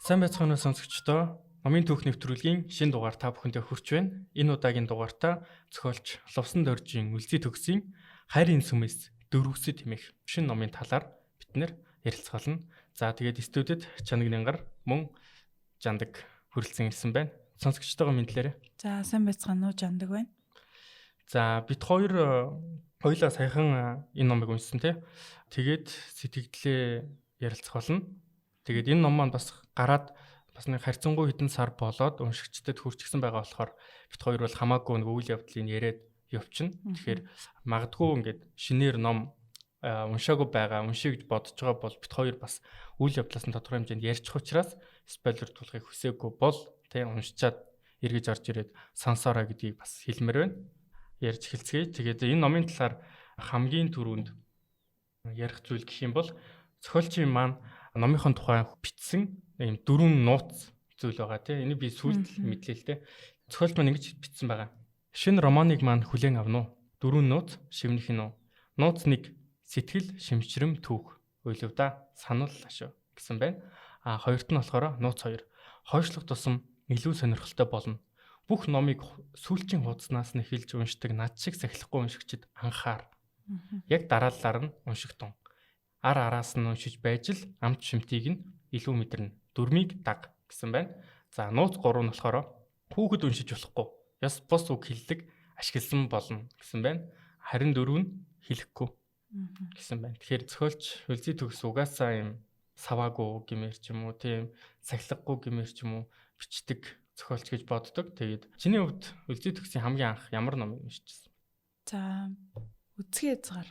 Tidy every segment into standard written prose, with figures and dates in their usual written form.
Сайн байцгаана уу сонсогчдоо. Номын түүх нэвтрүүлгийн шинэ дугаар та бүхэндээ хүрч байна. Энэ удаагийн дугаартаа зохиолч Лувсан Доржийн Үлзий төгсгийн Хайрын сүмэс дөрвөсөд хэмээх шинэ номын талаар бид нэр ярилцгаална. За тэгээд студид Чанаг Нянгар мөн Жандаг хүрэлцэн ирсэн байна. Сонсогчдоогоо мэдлээрэй. За сайн байцгаана уу Жандаг байна. За бид хоёулаа саяхан энэ номыг уншсан тий. Тэгээд сэтгэлдээ ярилцах болно. Тэгээд энэ ном маань бас гараад бас нэг харьцангуй хэдэн сар болоод уншигчдад хүрчихсэн байгаа болохоор бид хоёр бол хамаагүй нэг үйл явдлыг яриад явчихна. Тэгэхээр магадгүй ингээд шинээр ном уншаагүй байгаа, уншия гэж бодож байгаа бол бид хоёр бас үйл явдлаас нь тодорхой хэмжээнд ярьчих учраас спойлер тулахыг хүсээгүй бол тий уншичаад эргэж орж ирээд сансараа гэдгийг бас хэлмээр байна. Ярьж эхэлцгээе. Тэгээд энэ номын талаар хамгийн түрүүнд ярих зүйл гэх юм бол зохиолчийн маань номынхон тухай бичсэн ийм дөрвөн нууц зүйл байгаа тийм. Энийг би сүүлд мэдлээ л дээ. Зохиолч маань ингэж бичсэн байгаа. Шинэ романыг маань хүлээн авна уу? Дөрвөн нууц шивнэх нь үү? Нууц 1 сэтгэл шимшрэм түүх. Уйлвда санал ашиг гэсэн байна. Хоёрт нь болохоор нууц 2 хойшлох тусам илүү сонирхолтой болно. Бүх номыг сүүлчийн хуудаснаас нь эхэлж уншдаг над шиг сахилахгүй уншигчид анхаар. Яг дараалалаар нь уншигтун. Араас нь уншиж байж л амт шимтгийг нь илүү мэдэрнэ. Дөрмийг даг гэсэн байна. За нууц 3 нь болохоор хүүхэд уншиж болохгүй. Яс бос үг хэллэг ашигласан болно гэсэн байна. Харин 4 нь хэлэхгүй гэсэн байна. Тэгэхээр зохиолч Үлзий төгс угаасаа юм саваагүй гэмээр ч юм уу, тийм сахилахгүй гэмээр ч юм уу бичдэг зохиолч гэж боддог. Тэгээд чиний хувьд Үлзий төгсийн хамгийн анх ямар номыг уншижсэн? За үзгээ язгаар.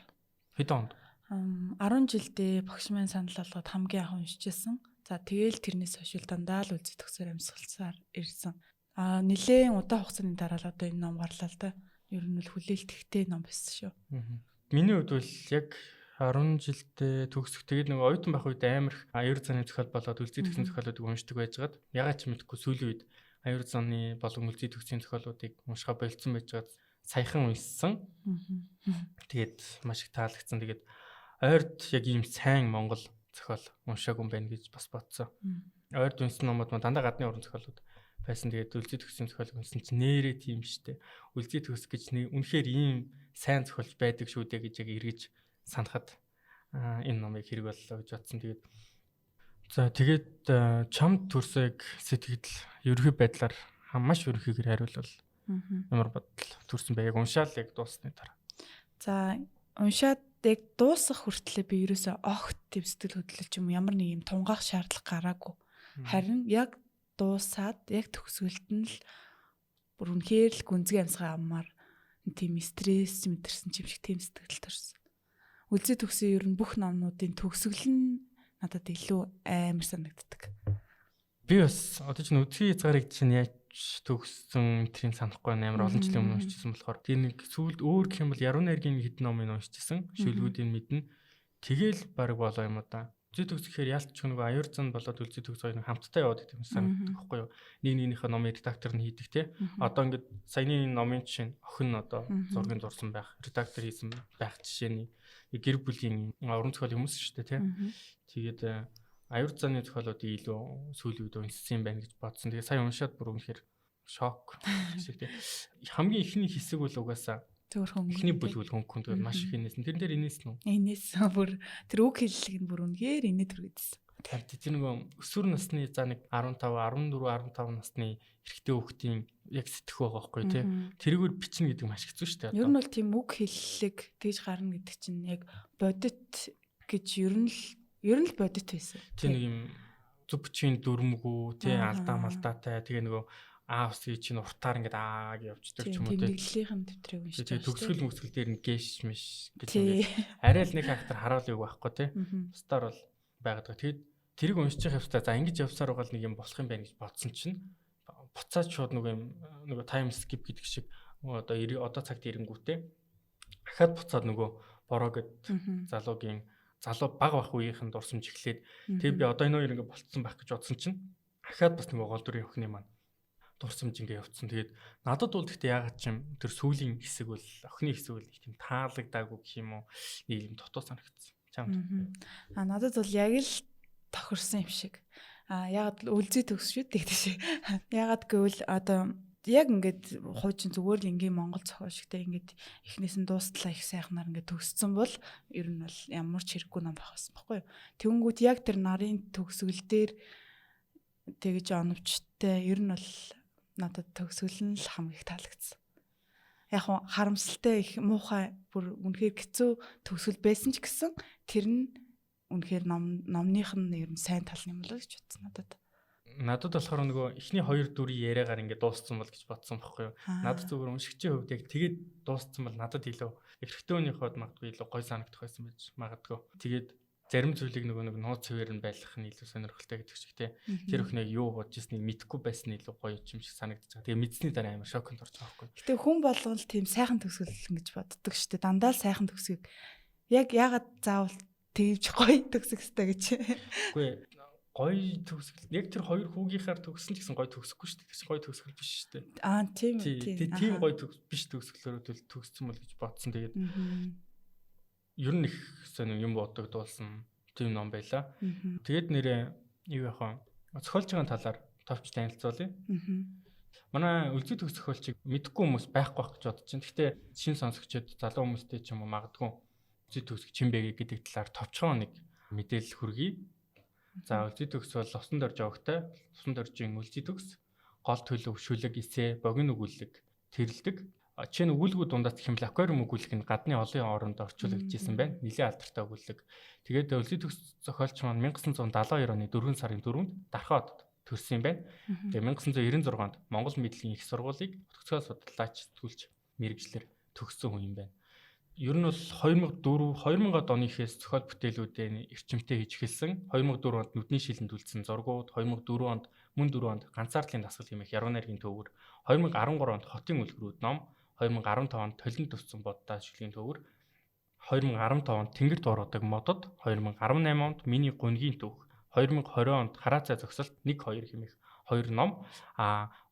Хэдэн онд? 10 жилдээ багш маань санал болгоод хамгийн анх уншижсэн. За тэгээл тэрнээс хойш дандаа л Үлзий төгсөөр амьсгалсаар ирсэн. Нилээн удаан хугацааны дараа л одоо энэ ном гарлаа л да. Ер нь бол хүлээлттэй ном байсан шүү. Миний хувьд бол яг 10 жилдээ төгсөх тэгээд нэг оюутан байх үед амар их аюур заны зохиол болоод Үлзий төгсийн зохиолуудыг уншдаг байжгаад ягаад ч мэдэхгүй сүүлийн үед аюур заны болон Үлзий төгсийн зохиолуудыг уншихаа болцсон байжгаад саяхан уншсан. Тэгээд маш их таалагдсан. Тэгээд ойрд яг ийм сайн монгол зохиол уншаагүй юм байна гэж бас бодсон. Ойрд уншсан номууд маань дандаа гадны орон зохиолууд байсан. Тэгээд Үлзий төгсийн зохиол уншсан чинь нэрээ тийм штэ. Үлзий төгс гэж үнэхээр ийм сайн зохиолч байдаг шүү дээ гэж яг эргэж санахад энэ номыг хэрэг боллоо гэж бодсон. Тэгээд чамд төрсөйг сэтгэл ерөнхий байдлаар маш ерөнхийгээр хариулвал ямар бодол төрсөн бэ? Яг уншаал яг дууссаны дараа. За уншаад яг дуусах хүртлээр би ерөөсөө огт тийм сэтгэл хөдлөл ч юм ямар нэг юм тунгаах шаардлага гараагүй. Харин яг дуусаад яг төгсгөлд нь л бүр үнэхээр л гүнзгий амьсгаа аммаар тийм стресс мэдэрсэн юм шиг тийм сэтгэл төрсөн. Үлзий төгсөө ер нь бүх номнуудын төгсгөл нь надад илүү амар санагддаг. Би бас одоо чинь Үлзий язгаарыг чинь яаж төгссөн тэрийг санахгүй амар олон жилийн өмнө уншижсэн болохоор тэр нэг сүүлд өөр гэх юм бол Яруу найргийн хэдэн номыг уншижсэн. Шүлгүүдийн мэднэ. Тэгэл баг болоо юм да. Үлзий төгс гэхээр яалтч нөгөө аюур зан болоод Үлзий төгс хоёр хамтдаа яваад гэдэг юм санагддаг байхгүй юу? Нэг нэгнийхээ номын редактор нь хийдэг те. Одоо ингээд саяны номын жишээ охин одоо зургийн зурсан байх, редактор хийсэн байх жишээний гэр бүлийн уран зохиолын хүмүүс шүү дээ те. Тэгээд аюур заны зохиолуудыг илүү сүүлийн үед уншсан юм байна гэж бодсон. Тэгээд сая уншаад бүр үнэхээр шок шиг те. Хамгийн ихний хэсэг бол угаасаа эхний бүлгүүл хөнгөн тэгээд маш их инээсэн. Тэрэн дээр инээсэн үү? Инээсэн бүр тэр үг хэллэг нь бүр үнэхээр инээ төрөйдсэн. Тэр нөгөө өсвөр насны за нэг 15, 14, 15 насны эрэгтэй хүүхдийн яг сэтгэх байгаа байхгүй тий. Тэрүүгээр бичнэ гэдэг маш хэцүү шүү дээ. Ер нь бол тийм үг хэллэг тэгж гарна гэдэг чинь яг бодит гэж ер нь л бодит байсан. Тий нэг юм зүг бичгийн дүрмгүү тий алдаа малдаатай тэгээ нөгөө усыг чинь уртаар ингээд гэж явждаг ч юм уу тий. Тэмдэглэлийн төвтрийг уншиж. Тэгээ төгсгөл мөсгөл дээр нь гэш миш гэж ингээд арай л нэг фактор харуулъя байхгүй тий. Бусдаар бол байгаад. Тэгээд тэрийг уншиж явах хэвээр за ингэж явсаар байгаа л нэг юм болох юм байна гэж бодсон чинь буцаад шууд нөгөө тайм скип гэдэг шиг одоо цагт ирэнгүүтээ ахаад буцаад нөгөө бороо гэд залуу баг бах үеийнхэн дурсамж эхлээд тэг би одоо энэ хоёр ингэ болцсон байх гэж бодсон чинь ахаад бас нөгөө гол дүрийн охины маань дурсамж ингэ явцсан. Тэгээд надад бол гэхдээ ягаад ч юм тэр сүүлийн хэсэг бол охины хэсэг бол их тийм таалагдаагүй гэх юм уу нэг юм дутуу санагдсан. Чамд. Надад бол яг л тохирсон юм шиг. Ягаад үлзий төгс шүү дээ тийш. Ягаад гэвэл одоо яг ингээд хуучин зүгээр л ингийн Монгол зохиол шигтэй ингээд эхнээс нь дуустлаа их сайхнаар ингээд төгссөн бол ер нь бол ямар ч хэрэггүй ном байх байсан байхгүй юу. Тэнгүүд яг тэр нарын төгсгөл дээр тэгж оновчтой ер нь бол надад төгсгөл нь л хамгийн их таалагдсан. Яг харамсалтай их муухай бүр үнэхээр хэцүү төгсгөл байсан ч гэсэн тэр нь үнэхээр номных нь ер нь сайн тал юм болоо гэж бодсон надад. Надад болохоор нөгөө эхний 2 дүрийн яриагаар ингээд дууссан бол гэж бодсон байхгүй юу. Надад зөвхөн уншигчийн хувьд яг тэгээд дууссан бол надад илүү эрэгтэй хүний хувьд магадгүй илүү гой санагдах байсан байж магадгүй. Тэгээд зарим зүйлийг нөгөө нэг нууц цэвэр нь байлгах нь илүү сонирхолтой гэдэг шиг тий. Тэр өхнийг юу бодож ирснийг мэдэхгүй байсан нь илүү гоё юм шиг санагдаж байгаа. Тэгээ мэдсэний дараа амар шоконд орж байгаа байхгүй. Гэтэ хүн болгон л тийм сайхан төгсгөл гэж боддог шүү дээ. Дандаа л сайхан төгсгийг яг ягаад заавал тэгж гоё төгсөх хэрэгтэй гэж. Үгүй гоё төгсгөл яг тэр хоёр хүүгийнхаар төгсөн ч гэсэн гоё төгсөхгүй шүү дээ. Тэр гоё төгсгөл биш шүү дээ. Тийм үү. Тийм гоё биш төгсгөлөөр төгссөн бол гэж бодсон. Тэгээд ер нь их сонир юм бодогдуулсан тийм ном байла. Тэгээд нэрээ юу яах вэ? Зохиолч байгаа талаар товч танилцуулъя. Манай үлзий төгс зохиолчийг мэдгүй хүмүүс байхгүй байх гэж бодож байна. Гэхдээ шин сонсогчдод залуу хүмүүстэй ч юм уу магадгүй үлзий төгс чин бэ гэдэг талаар товчхон нэг мэдээлэл хүргэе. За үлзий төгс бол усан дорж овогтой. Усан доржийн үлзий төгс гол төлөв шүлэг эсэ богино өгүүлэг тэрэлдэг. Чинь өгүүлгүүд дундаас хэмэл аквариум өгүүлэг нь гадны олон оронд орчуулагдчихсан байна. Нилийн алдартай өгүүлэг. Тэгээд үлзий төгс зохиолч маань 1972 оны 4 сарын 4-нд Дархаад төрсөн юм байна. Тэгээд 1996 онд Монгол мэдлэгийн их сургуулийг утгацгай судлаач сэтгүүлч мэргэжлэр төгссөн хүн юм байна. Ер нь бол 2000-ад оны ихээс зохиол бүтээлүүдээ эрчимтэй хийж эхэлсэн. 2004 онд нүдний шилэнд үлдсэн зургууд, 2004 онд мөн 4 онд ганцаардлын дасгал хэмээх яруу найргийн төвөр, 2013 онд хотын үлгэрүүд ном, 2015 онд толинд төвсөн боддаа шүлгийн төвөр, 2015 онд тэнгэр дууруудаг модод, 2018 онд миний гунгийн түүх, 2020 онд хараа цай зогсолт 1-2 хэмээх 2 ном,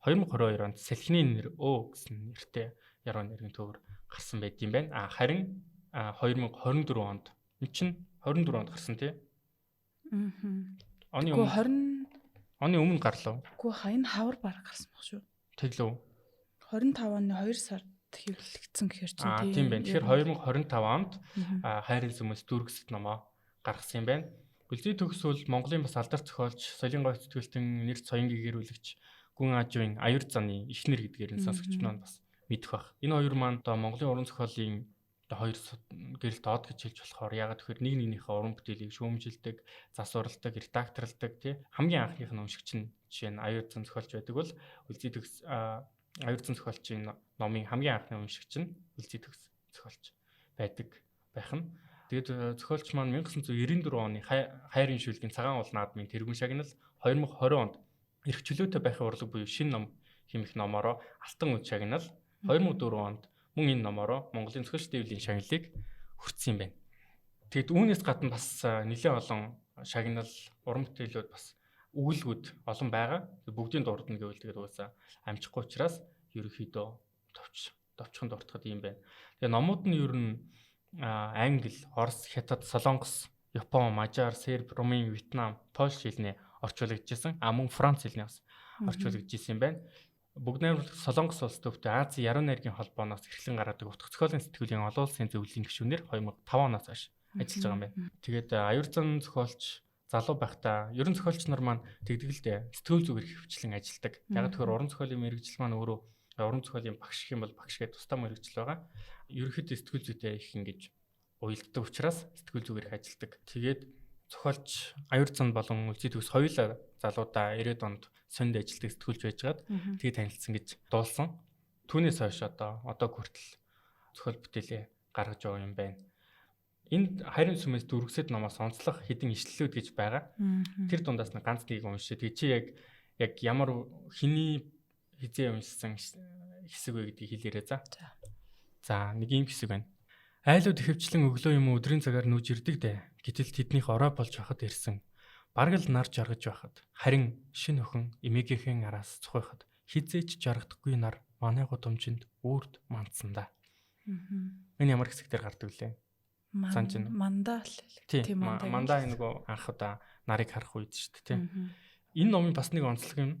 2022 онд Салхины нэр гэсэн нэртэй яруу найргийн төвөр гарсан байт юм байна. Харин 2024 онд энэ чинь 24 онд гарсан тий. Оны өмнө гарлаа. Үгүй энэ хавар баг гарсан баг шүү. Тэглөө. 25 оны 2 сард хэвлэгдсэн гэхэр чинь тийм байна. Тэгэхээр 2025 онд хайрын сүмэс дүүргэсэт номоо гаргасан юм байна. Үлзий төгс бол Монголын бас алдар зохиолч, соёлын гой сэтгэлтэн нэрт соён гэгэрүүлэгч Гүн Аживын аюур заны эхнэр гэдгээр нь сонсогч маань бас мэдэх бах. Энэ хоёр маань одоо Монголын уран зохиолын хоёр гэрэлт од гэж хэлж болохоор ягаад гэхээр нэг нэгнийхээ уран бүтээлийг шүүмжилдэг, засварладаг, редакторлдог тий хамгийн анхных нь уншигч нь жишээ нь аюур зан зохиолч байдаг бол үлзий төгс аюур зан зохиолчийн номын хамгийн анхны уншигч нь үлзий төгс зохиолч байдаг байх нь. Тэгээд зохиолч маань 1994 оны хайрын шүлгийн цагаан уул наадмын тэргүүн шагнал 2020 онд эрх чөлөөтэй байхын урлаг буюу шинэ ном хэмээх номороо алтан үд шагнал 2004 онд мөн энэ номороо Монголын зохиолч дэвлийн шагналыг хүртсэн юм байна. Тэгэд үүнээс гадна бас нэлээд олон шагнал уран бүтээлүүд бас өгүүлбүүд олон байгаа. Бүгдийн дурдна гэвэл тэгээд уусаа амжихгүй учраас ерөөхдөө товчхон дуртахад юм байна. Тэгээ номууд нь ер нь Англи, Орос, Хятад, Солонгос, Япон, Мажар, Серб, Румын, Вьетнам, Польш хэлний орчуулагдчихсан. Мөн Франц хэлний бас орчуулагдчихсан юм байна. Бүгд найрамдах Солонгос улс төвтэй Азийн яруу найргийн холбооноос эрхлэн гаргадаг утга зохиолын сэтгүүлийн олон улсын зөвлөлийн гишүүнээр 2005 оноос хойш ажиллаж байгаа юм байна. Тэгээд аюур зан зохиолч залуу байхдаа ерөн зохиолч нар маань тэгдэг л дээ сэтгүүл зүгээр хөвчлэн ажилладаг. Яг тэгэхээр уран зохиолын мэргэжил маань өөрөө уран зохиолын багш гэх юм бол багш гэдэг тусдаа мэргэжил байгаа. Ерөнхийдөө сэтгүүл зүйтэй их ингэж уялддаг учраас сэтгүүл зүгээр их ажилладаг. Тэгээд зохиолч аюур зан болон үлзий төгс хоёулаа залуудаа 90-ад онд сонд ажилладаг сэтгүүлч байжгаад тэгээд танилцсан гэж дуулсан. Түүнээс хойш одоо хүртэл зохиол бүтээлээ гаргаж байгаа юм байна. Энд хайрын сүмээс дүүргэсэд номоос онцлог хэдэн ишлэлүүд гэж байгаа. Тэр дундаас нэг ганц нэг уншиж тэгээд чи яг ямар хэний хизээ уншсан хэсэг вэ гэдгийг хэлээрэй за. За нэг юм хэсэг байна. Айлууд ихэвчлэн өглөө юм өдрийн цагаар нүүж ирдэг дээ. Гэтэл тэднийх орой болж байхад ирсэн. Бараг л нар жаргаж байхад харин шин өхөн эмээгийнхэн араас цухайхад хизээч жаргадаггүй нар манай гудамжинд үрд мандсан да. Энэ ямар хэсэгтэр гардаг лээ? Мандаа л. Тийм мандаа нөгөө анх удаа нарыг харах үед шүү дээ тийм. энэ номын бас нэг онцлог юм.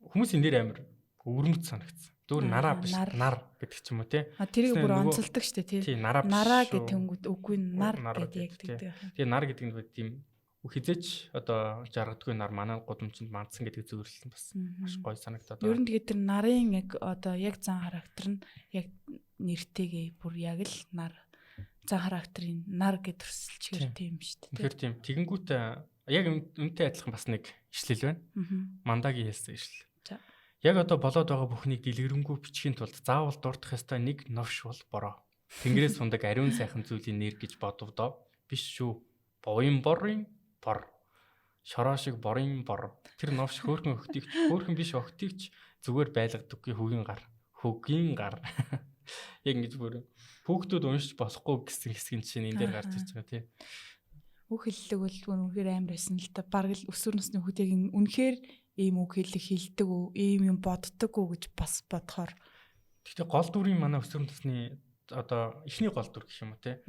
Хүмүүсийн нэр амар өрмөц санагдсан. Зүгээр нараа биш нар гэдэг ч юм уу те. Тэрийг бүр онцолдог штэ тий. Нараа гэдэг тэнгүүд үгүй нар гэдэг яг тэгдэг. Тэгээ нар гэдэг нь тийм хизээч одоо жаргадгүй нар манай гудамжинд мандсан гэдэг зөвөрлөл нь бас маш гоё санагдаад байна. Ер нь тэгээд тэр нарын яг одоо яг зан характер нь яг нэртэйгээ бүр яг л нар зан характерын нар гэд төрсөлчгэр тийм штэ. Тэгэхээр тийм тэгэнгүүт яг үнтэй адилхан бас нэг ишлэл байна. Мандагийн хэлсэн ишлэл. Яг одоо болоод байгаа бүхнийг дэлгэрэнгүй бичхийн тулд заавал дурдах ёстой нэг новш бол бороо. Тэнгэрээс сундаг ариун сайхан зүйлийн нэр гэж бодвдоо. Биш шүү. Боён борын бор. Шороо шиг борын бор. Тэр новш хөөхөн биш охтыгч зүгээр байлгадаггүй хөгийн гар. Хөгийн гар. Яг ингэж бүр хүүхдүүд уншиж болохгүй гэсэн хэсгийн чинь энэ дээр гарч ирж байгаа тий. Үг хэллэг бол үнэхээр амар байсан л та. Бараг л өсвөр насны хүүхдийг үнэхээр ийм үг хэлдэг үү, ийм юм боддог үү гэж бас бодохоор. Гэхдээ гол дүрийн манай өсвөр насны одоо эхний гол дүр гэх юм уу те.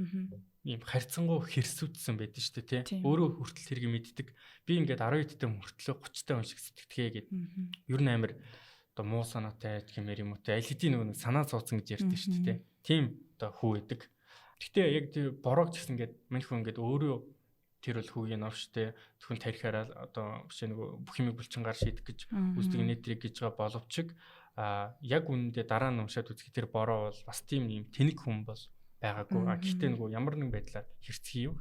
Ийм харьцангуй хэрсүүдсэн байдаг шүү дээ те. Өөрөө хүртэл тэрийг мэддэг. Би ингээд 12 дэх хүртэл 30 таа уншиг сэтгэдгээ гэд. Ер нь амар одоо муу санаатай гэмээр юм уу те. Аль хэдийн нэг санаа суудсан гэж ярьдэн шүү дээ те. Тийм одоо хүү байдаг. Гэхдээ яг тэр борог гэсэн ингээд мань хүн ингээд өөрөө тэр бол хүүгийн новштэй зөвхөн тарихаараа одоо жишээ нэг бүх юмыг булчингаар шийдэх гэж үздэг нэтрийг гэж байгаа боловч яг үнэндээ дараа нь уншаад үзэх тэр бороо бол бас тийм юм тэнэг хүн бол байгаагүй. Гэхдээ нөгөө ямар нэгэн байдлаар хэрцгий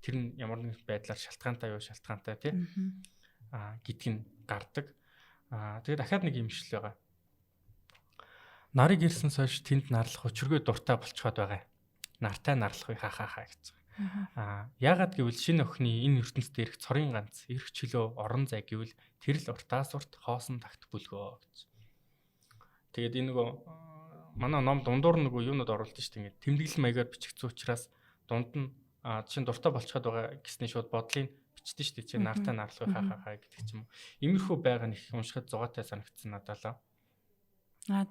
тэр нь ямар нэгэн байдлаар шалтгаантай тий гэдг нь гардаг. Тэгээд дахиад нэг юм ишлэл байгаа. Нарыг ирсэн сойш тэнд нарлах өчргөө дуртай болчиход байгаа. Нартай нарлах хаа гэж. Яагаад гэвэл шинэ охины энэ ертөнцид ирэх цорын ганц эрх чөлөө орон зай гэвэл тэр л уртаас урт хоосон тагт бүлгөө гэж. Тэгээд энэ нөгөө манай ном дундуур нөгөө юунод оруулдаг шүү дээ. Ингээд тэмдэглэл маягаар бичигдсэн учраас дунд нь чинь дуртай болчиход байгаа гэсний шууд бодлыг бичдэг шүү дээ. Чи нартай нарлах хаа гэдэг ч юм уу. Иймэрхүү байгаа нэг уншихад зугаатай санагдсан надад л.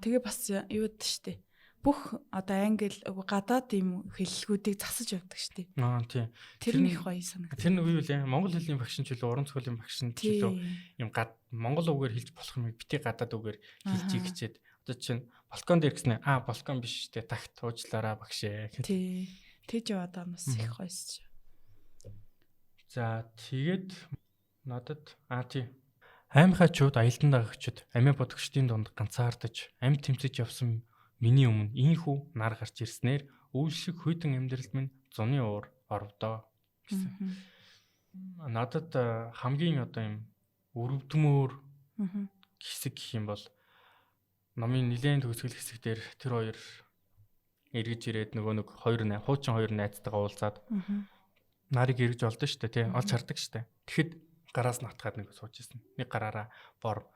Тэгээ бас юу гэдэг шүү дээ. Бүх одоо англи гадаад юм хэллэгүүдийг засаж явдаг шүү дээ. Тийм. Тэр нь их гоё санагдав. Тэр нь юу вэ? Монгол хэлний багш чөлөө, уран зохиолын багш чөлөө юм монгол үгээр хэлж болох юм битгий гадаад үгээр хэлж хичээд одоо чинь балкон дээр гэснээр балкон биш шүү дээ. Тагт уучлаарай багш ээ. Тий. Тэгж яваад байгаа нас их гоёс. За тэгээд надад тий. Аймхачууд аялдан дагагчид амиа бодгочдын дунд ганцаардаж амь тэмцэж явсан миний өмнө ийхүү нар гарч ирснээр үйлшиг хүйтэн амьдралд минь зуны уур орвдоо гэсэн. Надад хамгийн одоо юм өрөвдмөр хэсэг гэх юм бол номын нэлээд төгсгөл хэсэг дээр тэр хоёр эргэж ирээд нөгөө нэг хуучин хоёр найзтайгаа уулзаад нарыг эргэж олдсон шүү дээ тий. Олж хардаг шүү дээ. Тэгэхэд гараас натгаад нэг сууж ирсэн. Нэг гараараа бор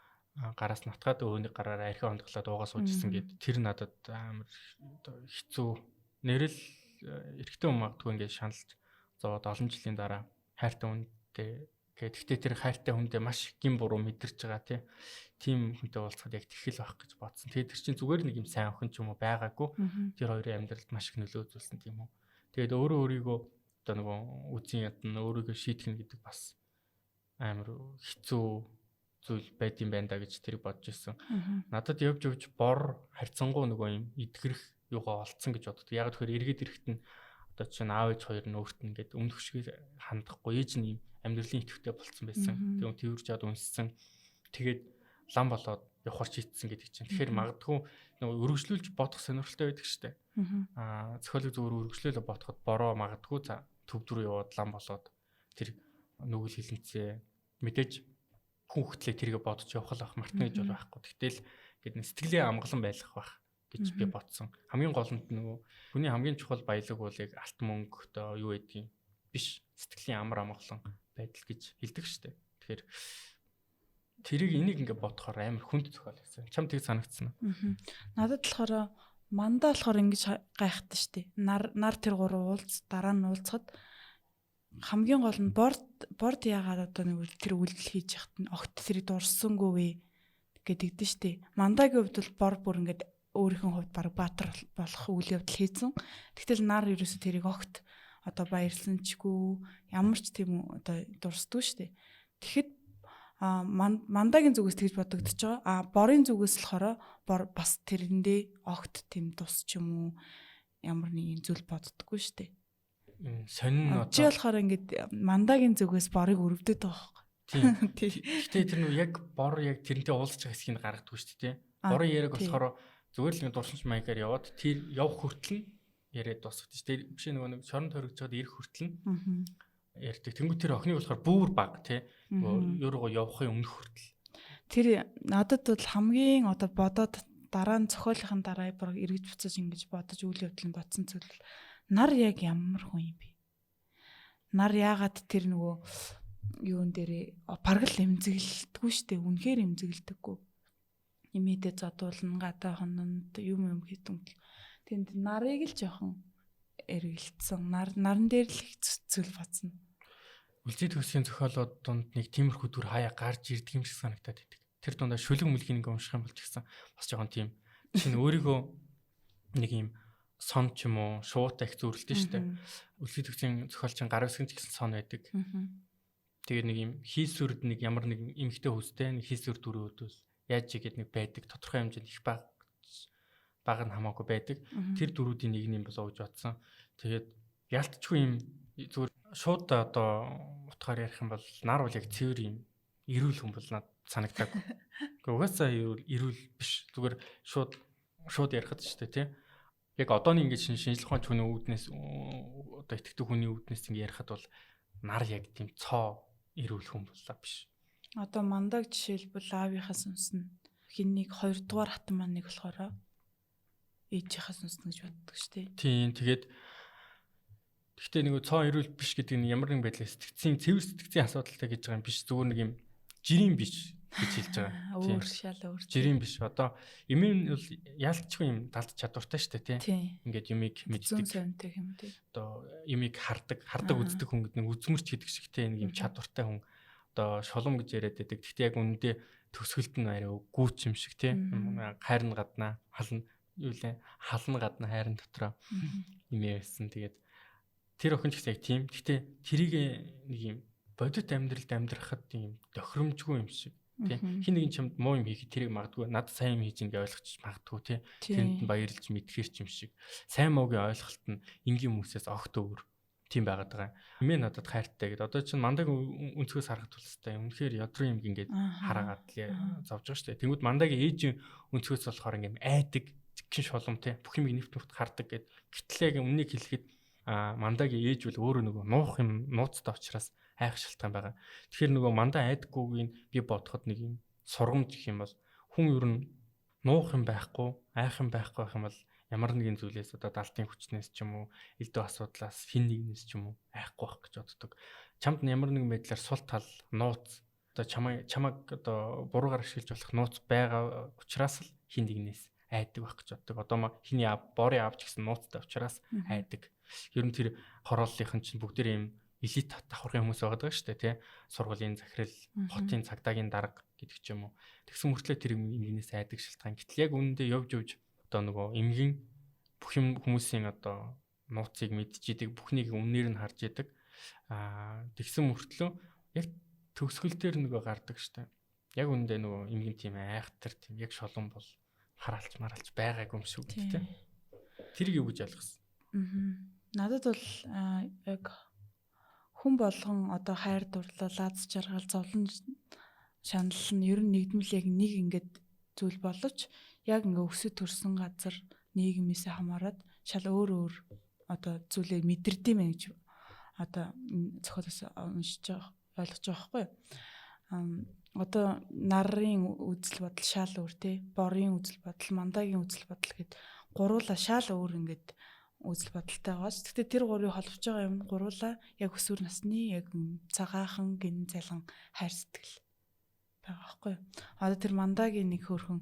гараас натгаад өөний гараараа архи ондглоод уугаа суужсэн гэд тэр надад амар хэцүү нэрэл эрэгтэй хүн магадгүй ингээд шаналж зовоод олон жилийн дараа хайртай хүнтэй гэхдээ тэр хайртай хүндээ маш гин буруу мэдэрч байгаа тийм хүнтэй уулзахад яг тэхэл байх гэж бодсон. Тэгээд тэр чинь зүгээр нэг юм сайн охин ч юм уу байгаагүй. Тэр хоёрын амьдралд маш их нөлөө үзүүлсэн тийм үү. Тэгээд өөрөө өөрийгөө одоо нөгөө үзэн ядна өөрийгөө шийтгэн гэдэг бас амар хэцүү зүйл байд юм байна да гэж тэрийг бодож ирсэн. Надад явж бор харьцангуй нөгөө юм идгэрэх юугаа олцсон гэж боддог. Яг тэгэхээр эргээд ирэхэд нь одоо чинь аав ээж хоёр нь өөрт нь ингээд өмнөх шиг хандахгүй ээж нь амьдралын идэвхтэй болцсон байсан. Тэгээд тэрж чад үнссэн. Тэгээд лам болоод явахар чийдсэн гэдэг чинь. Тэгэхээр магадгүй нөгөө өргөжлүүлж бодох сонирхолтой байдаг штэ. Зохиолыг зөвөр өргөжлүүлээ бодоход бороо магадгүй төв рүү яваад лам болоод тэр нүгэл хилэнцээ мэдээж хүүхдлээ тэргээ бодож явах л ах мартна гэж бол байхгүй. Тэгтэл гээд сэтгэлийн амгалан байх байх гэж би бодсон. Хамгийн гол нь нөгөө хүний хамгийн чухал баялаг бол яг алт мөнгө одоо юу гэдгийг биш сэтгэлийн амар амгалан байдал гэж хэлдэг штэ. Тэгэхээр тэрийг энийг ингээ бодохоор амар хүнд зохиол гэсэн. Чам тэг санагдсан уу? Надад болохоор мандаа болохоор ингэж гайхдаг штэ. Нар тэр гурав дараа нь уулзахад хамгийн гол нь борд яагаад одоо нэг тэр үйлдэл хийж яхад нь огт тэрийг дурсангүй гэдэгдэн штэ. Мандагийн хувьд бол бор бүр ингээд өөрийнхөө хувьд баг баатар болох үйл явдал хийсэн. Тэгтэл нар ерөөсө тэрийг огт одоо баярлсан чгүй ямар ч тийм үү одоо дурсдгүй штэ. Тэгэхэд мандагийн зүгээс тэгж бодогдож байгаа. Борын зүгээс болохоор бас тэрэндээ огт тийм тус ч юм уу ямар нэгэн зүйл боддоггүй шүү дээ. Сонин Чи болохоор ингээд мандагийн зүгээс борыг өрөвдөд байгаа байхгүй. Тийм. Гэтэ тэр яг бор яг тэрнтэй уулзж байгаа хэсгийг гаргадаг шүү дээ. Борын яриаг болохоор зүгээр л дурсамж маягаар яваад тэр явах хүртэл яриад дуусгад шүү дээ. Биш нэг шоронд хоригдж байгаад ирэх хүртэл ярьдаг. Тэнгүү тэр охиныг болохоор бүр баг тий. Юуруу явахын өмнөх хүртэл. Тэр надад бол хамгийн одоо бодоод дараа нь цохиолынхын дараа бүр эргэж буцаж ингэж бодож үйл явдлыг бодсон зүйл нар яг ямар хүн юм бэ? Нар яагаад тэр нөгөө юун дээрээ паргал эмзэглэлдэггүй штэ үнэхээр эмзэглэдэггүй. Имидэ зодуулна гадаа хононд юм хийдэг. Тэнд нарыг л жоохон эргэлцсэн. Наран дээр л их зүйл бодсон. Үлзий төгсгийн зохиолууд донд нэг тиймэрхүү дүр хаяа гарч ирдэг юм шиг санагдаад байдаг. Тэр дундаа шүлэг мүлгийг нэг унших юм бол ч гэсэн бас жоохон тийм чинь өөрийгөө нэг юм сон ч юм уу шуутай их зүрэлдэн штэ. Үлзий төгсгийн зохиолчийн гар үсгэн ч гэсэн сон байдаг. Тэгээд нэг юм хийсвэрд нэг ямар нэг эмхтэй хүстэй нэг хийсвэр дүрүүдээс яаж игээд нэг байдаг тодорхой хэмжээнд их баг нь хамаагүй байдаг. Тэр дүрүүдийн нэг нь бол ууж бодсон. Тэгээд ялтчгүй юм зүгээр шууд одоо утгаар ярих юм бол нар бол яг цэвэр юм эрүүл хүн бол надад санагдаг. Гэхдээ угаасаа эрүүл биш. Зүгээр шууд ярихад ч тийм. Яг одооний ингэж шинжлэх ухааны хүний үүднээс одоо итгэдэг хүний үүднээс ингэ ярихад бол нар яг тийм цоо эрүүл хүн боллаа биш. Одоо мандаг жишээлбэл аавынхаа сүнснэ хиннийг 2 дугаар хатан маань нэг болохоор ээжийнхаа сүнснэ гэж боддог шүү дээ. Тийм тэгээд гэхдээ нэг цоо эрүүл биш гэдэг нь ямар нэгэн байдлаар цэвэр сэтгцийн асуудалтай гэж байгаа юм биш. Зүгээр нэг юм жирийн биш гэж хэлж байгаа. Өөр шал өөр. Жирийн биш. Одоо эмийн бол яалтчгүй юм далд чадвартай шүү дээ тийм. Ингээд юмыг мэддэг. Зөнтэй юм тий. Одоо юмыг хардаг үздэг хүн гэдэг нэг үзмэрч гэдэг шиг тийм нэг юм чадвартай хүн. Одоо шулам гэж яриад байдаг. Гэхдээ яг үнэндээ төгсгөлд нь арай гүүч юм шиг тийм. Хайрн гаднаа хална юу лээ хална гаднаа хайрн дотроо имээ байсан. Тэгээд тэр охин ч гэсэн яг тийм. Гэхдээ тэрийг нэг юм бодит амьдралд амьдрахад тийм тохиромжгүй юм шиг. Тийм. Хин нэгэн чамд муу юм хийхэд тэрийг магадгүй надад сайн юм хийж ингээ ойлгочих магадгүй тийм. Тэнд нь баярлж мэдхэр ч юм шиг. Сайн муугийн ойлголт нь энгийн хүмүүсээс огт өөр тийм байгаад байгаа. Эмээ надад хайртай гэдэг. Одоо чинь мандаг өнцгөөс харахад тулстай. Үнэхээр ядрын юм ингээд хараагаад зовж байгаа шүү дээ. Тэнгүүд мандагийн ээжийн өнцгөөс болохоор ингээм айдаг гин шолом тийм. Бүх юм нэвт нүхт хардаг гэд. Гэтэл яг өмнөний хэлэхэд мандагийн ээж бол өөрөө нөгөө нуух юм нууцтай учраас айх шалтгаан байгаа. Тэгэхээр нөгөө мандаа айдаггүйг би бодоход нэг юм сургамж гэх юм бол хүн ер нь нуух юм байхгүй, айх юм байхгүй байх юм бол ямар нэгэн зүйлээс одоо далтын хүчнээс ч юм уу, элдв асуудлаас хин нэгнээс ч юм уу айхгүй байх гэж боддог. Чамд ямар нэгэн байдлаар сул тал нууц одоо чамайг одоо буруугаар ашиглаж болох нууц байгаа учраас л хин нэгнээс айдаг байх гэж боддог. Одоо хиний борын авч гэсэн нууцтай учраас айдаг. Ер нь тэр хорооллынхан чинь бүгд юм элит давхаргын хүмүүс байгаа шүү дээ тий. Сургуулийн захирал, хотын цагдаагийн дарга гэдэг ч юм уу. Тэгсэн мөртлөө тэр эмгэнээс айдаг шалтгаан. Гэтэл яг үнэндээ явж одоо нөгөө эмгэн бүх юм хүмүүсийн одоо нууцыг мэдчихийдэг, бүхнийг үнээр нь харж идэг. Тэгсэн мөртлөө яг төгсгөл дээр нөгөө гардаг шүү дээ. Яг үнэндээ нөгөө эмгэн тийм айхтар тийм яг шолон бол хараалж маралж байгаагүй юм шиг үү тий. Тэрийг юу гэж ойлгосон? Надад бол яг хүн болгон одоо хайр дурлал, аз жаргал, зовлон шанал нь ер нь нэгдмэл яг нэг ингээд зүйл боловч яг ингээ өсөж төрсэн газар нийгмээсээ хамаарат шал өөр одоо зүйлээ мэдэрдэм байх гэж одоо зохиолоос уншиж байгаа ойлгож байгаа байхгүй юу? Одоо нарын үзэл бодол шал өөр те, борын үзэл бодол, мандагийн үзэл бодол гэд гуруула шал өөр ингээд үзэл бодолтой байгаас. Гэхдээ тэр гурыг холбож байгаа юм гуруула яг өсвөр насны яг цагаахан гин залан хайр сэтгэл байгаа байхгүй юу? Одоо тэр мандагийн нэг хөөрхөн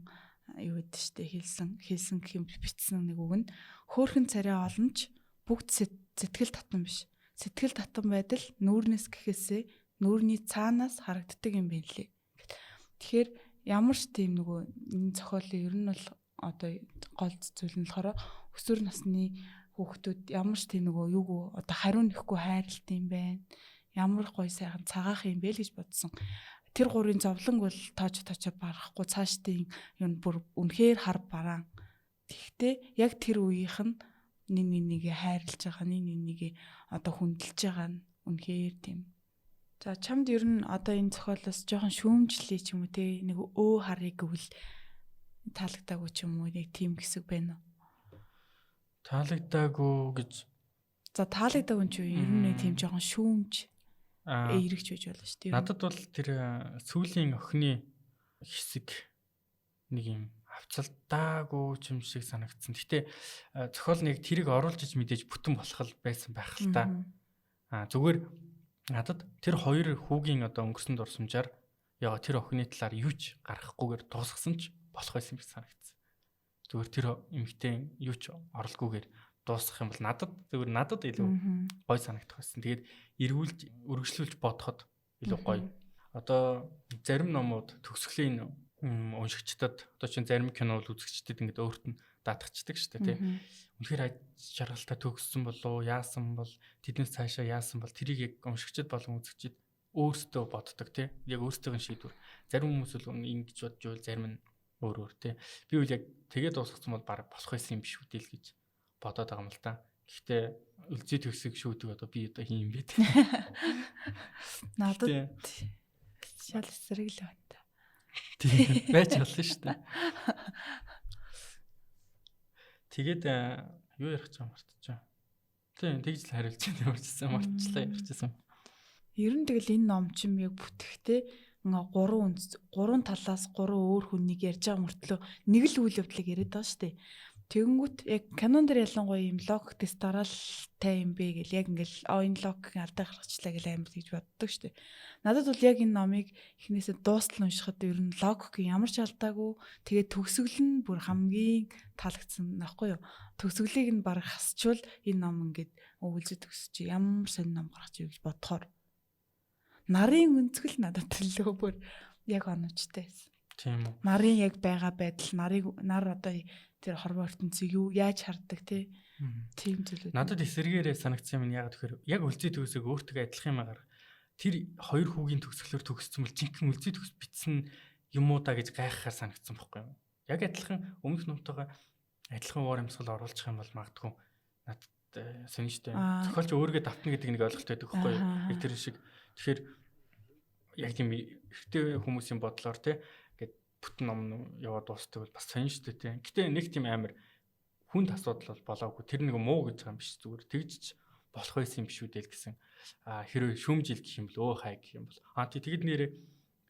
юу гэдэг штэ хэлсэн гэх юм бичсэн нэг үг нь хөөрхөн царай олонч бүгд сэтгэл татан биш. Сэтгэл татан байдал нүүрнээс гэхээсээ нүүрний цаанаас харагддаг юм байна лээ. Тэгэхээр ямар ч тийм нөгөө энэ зохиолын ер нь бол одоо гол зүйл нь болохоор өсвөр насны хүүхдүүд ямар ч тийм нөгөө юу одоо хариу нэхгүй хайрлт юм байна. Ямар гоё сайхан цагаах юм бэ л гэж бодсон. тэр гурийн зовлон бол тоочоо барахгүй цаашдын юм бүр үнэхээр хар бараан. Тэгэхдээ яг тэр үеийнх нь нэг хайрлаж байгаа, нэг одоо хүндэлж байгаа нь үнэхээр тийм. За чамд ер нь одоо энэ зохиолоос жоохон шүүмжлээ ч юм уу те нэг харыг гэвэл таалагдаагүй ч юм уу нэг тийм хэсэг байна уу? Таалагдаагүй гэж. За таалагдаагүй ч ер нь нэг тийм жоохон шүүмж эргэж байж болно шүү дээ. Надад бол тэр сүүлийн охины хэсэг нэг юм авцалдаагүй юм шиг санагдсан. Гэхдээ зохиол нэг тэрийг оруулж иж мэдээж бүтэн болох байсан байх л та. Зүгээр надад тэр хоёр хүүгийн одоо өнгөрсөн дурсамжаар яа тэр охины талаар юу ч гаргахгүйгээр дуусгасан ч болох байсан гэж санагдсан. Зүгээр тэр эмэгтэй юу ч орлоггүйгээр дуусгах юм бол надад илүү гой санагдах байсан. Тэгээд эргүүлж үргэлжлүүлж бодоход илүү гоё. Одоо зарим номууд төгсгөлийн уншигчдад одоо чинь зарим кино бол үзэгчдэд ингээд өөрт нь даатгачдаг шүү дээ тийм. Үнэхээр аж жаргалтай төгссөн болов яасан бол тэднээс цаашаа яасан бол тэрийг яг уншигчд болон үзэгчд өөрсдөө боддог тийм. Яг өөрсдийн шийдвэр. Зарим хүмүүс бол ингэж бодж байвал зарим нь өөр тийм. Би үл яг тэгээд дуусгасан бол баг болох байсан юм биш үү гэж бодоод байгаа юм л та. Гэхдээ үлзий төгсөг шүүдэг одоо би одоо хийм бэ тийм. Надад шал эсрэг л байна та. Тийм байж болно шүү дээ. Тэгээд юу ярих гэж мартчихсан. Тийм тэгж л хариулж марцсан ярьчихсан. Ер нь тэгэл энэ ном чим яг бүтэхтэй гурван талаас гурван өөр хүнийг ярьж байгаа мөртлөө нэг л үйл явдлыг яриад байгаа шүү дээ. Тэгэнгүүт яг канон дээр ялангуяа юм логик тест дараалтай юм бэ гэл яг ингээл энэ логикийн алдаа гаргачлаа гэл амар гэж боддог шүү дээ. Надад бол яг энэ номыг эхнээсээ дуустал уншихад ер нь логикийн ямар ч алдаагүй тэгээд төгсгөл нь бүр хамгийн таалагдсан нахгүй юу. Төгсгөлийг нь баг хасчвал энэ ном ингээд өвөлзөд төгсөж ямар сонир ном гаргаж ий гэж бодохоор нарын өнцгөл надад төлөө бүр яг онцтой байсан. Тийм үү. Нарын яг байгаа байдал нар одоо тэр хорвоо ертөнцийг юу яаж хардаг те тийм зүйлүүд. Надад эсэргээрээ санагдсан юм яг тэгэхээр яг үлзий төгсөг өөртөө адилхан юм агаар тэр хоёр хүүгийн төгсгөлөөр төгссөн бол жинхэнэ үлзий төгс битсэн юм уу да гэж гайхахаар санагдсан байхгүй юу? Яг адилхан өмнөх номтойгоо адилхан уур амьсгал оруулах юм бол магадгүй надад сонирхтой. Зохиолч өөргөө давтна гэдэг нэг ойлголт байдаг байхгүй юу? Яг тэр шиг тэгэхээр яг тийм эртний хүмүүсийн бодлоор те бүтэн ном яваад дуустдаг бол бас сонирхтой тийм. Гэтэ нэг тийм амар хүнд асуудал бол болоогүй. Тэр нэг муу гэж байгаа юм биш зүгээр тэгж болох байсан юм биш үү дээ гэсэн. Хэрвээ шүүмжил гэх юм бол хай гэх юм бол. Тэгэд нэрээ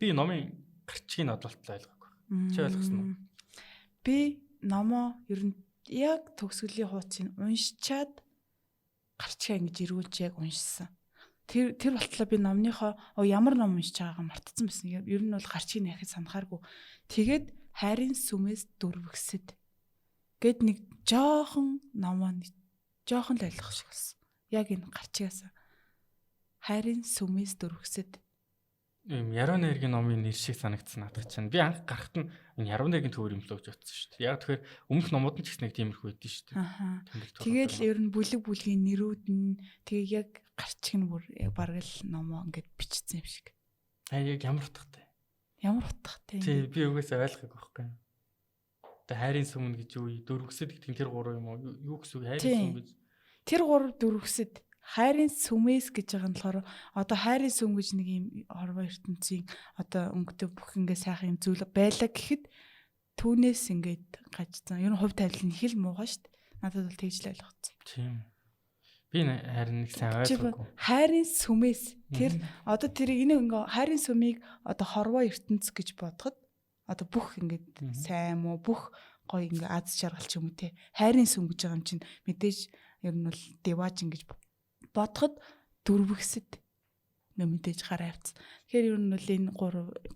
би номын гарчгийг бодлолтой ойлгоогүй. Чи ойлгосон уу? Би номоо ер нь яг төгсгөлийн хуудсыг уншичаад гарчгаа ингэж ирүүлж яг уншсан. Тэр болтлоо би номныхоо ямар ном уншиж байгаагаа мартсан байсан. Ер нь бол гарчийг нэхэд санахааргүй. Тэгээд хайрын сүмээс дөрвөгсөд гэд нэг жоохон номоо жоохон л ойлгох шиг болсон. Яг энэ гарчигаас хайрын сүмээс дөрвөгсөд юм яруу найргийн номын нэр шиг санагдсан надад чинь. Би анх гарахт нь энэ яруу найргийн төвөр юм л гэж бодсон шүү дээ. Яг тэгэхээр өмнөх номууд нь ч гэсэн нэг тиймэрхүү байдсан шүү дээ. Тэгэл ер нь бүлгийн нэрүүд нь тэгээ яг гарчиг нь бүр бараг л номоо ингээд бичсэн юм шиг. Яг ямар утгатай. Ямар утгатай. Тий би угаасаа ойлгоогүй байхгүй. Одоо хайрын сүмэн гэж юу дөрвөгсөд гэдэг нь тэр гурав юм уу? Юу гэсэн үг хайрын сүм гэж. Тэр гурав дөрвөгсөд хайрын сүмээс гэж байгаа нь болохоор одоо хайрын сүм гэж нэг юм хорвоо ертөнцийн одоо өнгөтэй бүх ингээ сайхан юм зүйл байлаа гэхэд түүнээс ингээд гажцсан. Ер нь хувь тавилан их л муугаа шүү дээ. Надад бол тэгж л ойлгоцсон. Тийм. Би харин нэг сайн ойлгоогүй. Хайрын сүмээс тэр одоо тэр ингээ хайрын сүмийг одоо хорвоо ертөнц гэж бодоход одоо бүх ингээд сайн муу бүх гоё ингээ аз жаргал ч юм уу те хайрын сүм гэж байгаа юм чинь мэдээж ер нь бол деваж ингэж бодоход дөрвөгсөд ингээ мэдээж гараа авц. Тэгэхээр ер нь бол энэ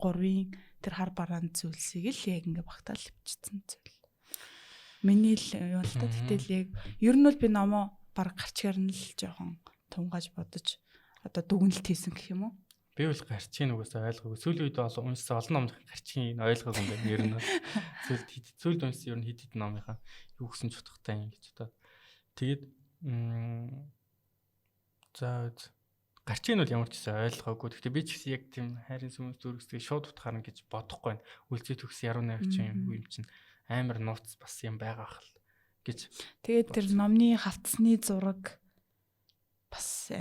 гурвын тэр хар бараан зүйлсийг л яг ингээ багтаал бичсэн зүйл. Миний л юу л та гэтэл яг ер нь бол би номоо баг гарчгаар нь л жоохон тунгааж бодож одоо дүгнэлт хийсэн гэх юм уу? Би бол гарчийн угаасаа ойлгоогүй. Сүүлийн үед бол уншсан олон номын гарчийн ойлгоогүй юм байна. Ер нь сүүлд уншсан ер нь хэд номынхаа юу гэсэн ч утгатай юм гэж бодоод. Тэгээд за гарчиг нь бол ямар ч гэсэн ойлгоогүй. Гэхдээ би ч гэсэн яг тийм хайрын сүмс зүрхсдгийг шууд утгаарна гэж бодохгүй байна. Үлзий төгс яруу найрагч юм чинь амар нууц бас юм байгаа хэл гэж. Тэгээд тэр номны хавцсны зураг бас